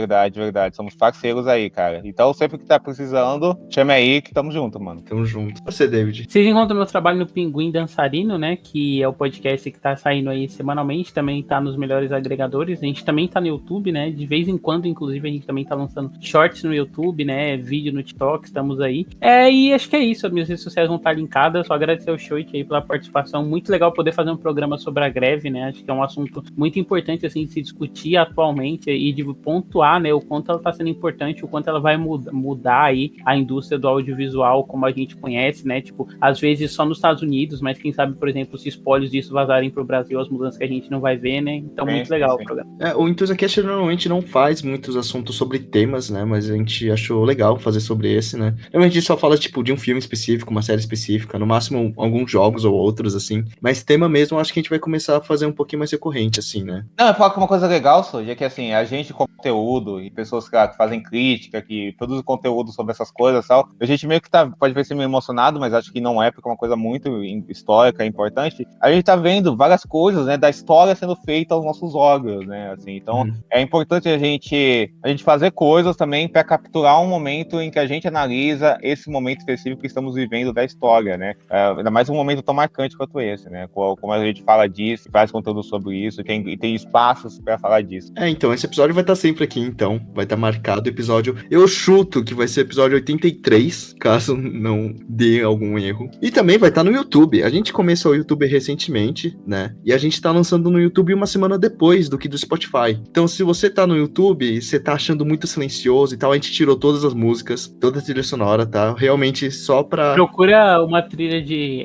Somos parceiros aí, cara. Então, sempre que tá precisando, chame aí que tamo junto, mano. Tamo junto. Você, David. Vocês encontram meu trabalho no Pinguim Dançarino, né? Que é o podcast que tá saindo aí semanalmente. Também tá nos melhores agregadores. A gente também tá no YouTube, né? De vez em quando, inclusive, a gente também tá lançando shorts no YouTube, né? Vídeo no TikTok, estamos aí. E acho que é isso. As minhas redes sociais vão estar linkadas. Só agradecer ao Shoit aí pela participação. Muito legal poder fazer um programa sobre a greve, né? Acho que é um assunto muito importante, assim, de se discutir atualmente e de pontuar, né? O quanto ela tá sendo importante, o quanto ela vai mudar aí a indústria do audiovisual como a gente conhece, né? Tipo, às vezes só nos Estados Unidos, mas quem sabe, por exemplo, se espólios disso vazarem pro Brasil, as mudanças que a gente não vai ver, né? Então, muito legal o programa. O EntusiaCast normalmente não faz muitos assuntos sobre temas, né? Mas a gente achou legal fazer sobre esse, né? Normalmente a gente só fala, tipo, de um filme específico, uma série específica, no máximo alguns jogos ou outros, assim. Mas tema mesmo, acho que a gente vai começar a fazer um pouquinho mais recorrente, assim, né? Não, eu falo que uma coisa legal, Soji, é que assim, a gente com conteúdo e pessoas que fazem crítica, que produzem conteúdo sobre essas coisas e tal, a gente meio que pode ver ser meio emocionado, mas acho que não é, porque é uma coisa muito histórica, importante. A gente tá vendo várias coisas, né, da história sendo feita aos nossos olhos, né, assim, então é importante a gente fazer coisas também para capturar um momento em que a gente analisa esse momento específico que estamos vivendo da história, né, ainda mais um momento tão marcante quanto esse, né, como a gente fala disso, faz conteúdo sobre isso, e tem espaços para falar disso. Então, esse episódio vai estar sempre aqui, então, vai estar marcado o episódio, eu chuto que vai ser episódio 83, caso não dê algum erro, e também vai estar no YouTube. A gente começou o YouTube recentemente, né, e a gente tá lançando no YouTube uma semana depois do que do Spotify. Então, se você tá no YouTube e você tá achando muito silencioso e tal, a gente tirou todas as músicas, toda a trilha sonora, tá? Realmente só pra... Procura uma trilha de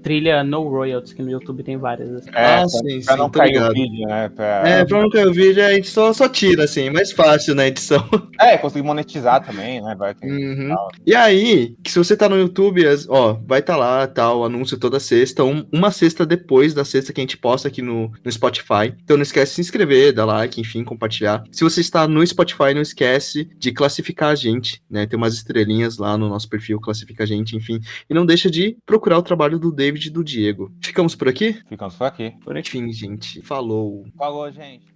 trilha no royalties, que no YouTube tem várias. Assim. Sim, pra não tô cair ligado. o vídeo, né? Pra não cair o vídeo, a gente só tira, assim, mais fácil na edição. Conseguir monetizar também, né? E aí, que se você tá no YouTube, vai estar lá, tal, anúncio toda sexta, uma sexta depois da sexta que a gente posta aqui no Spotify. Então não esquece de se inscrever, dar like, enfim, compartilhar. Se você está no Spotify, não esquece de classificar a gente, né? Tem umas estrelinhas lá no nosso perfil, classifica a gente, enfim. E não deixa de procurar o trabalho do David e do Diego. Ficamos por aqui? Ficamos por aqui. Enfim, gente. Falou. Falou, gente.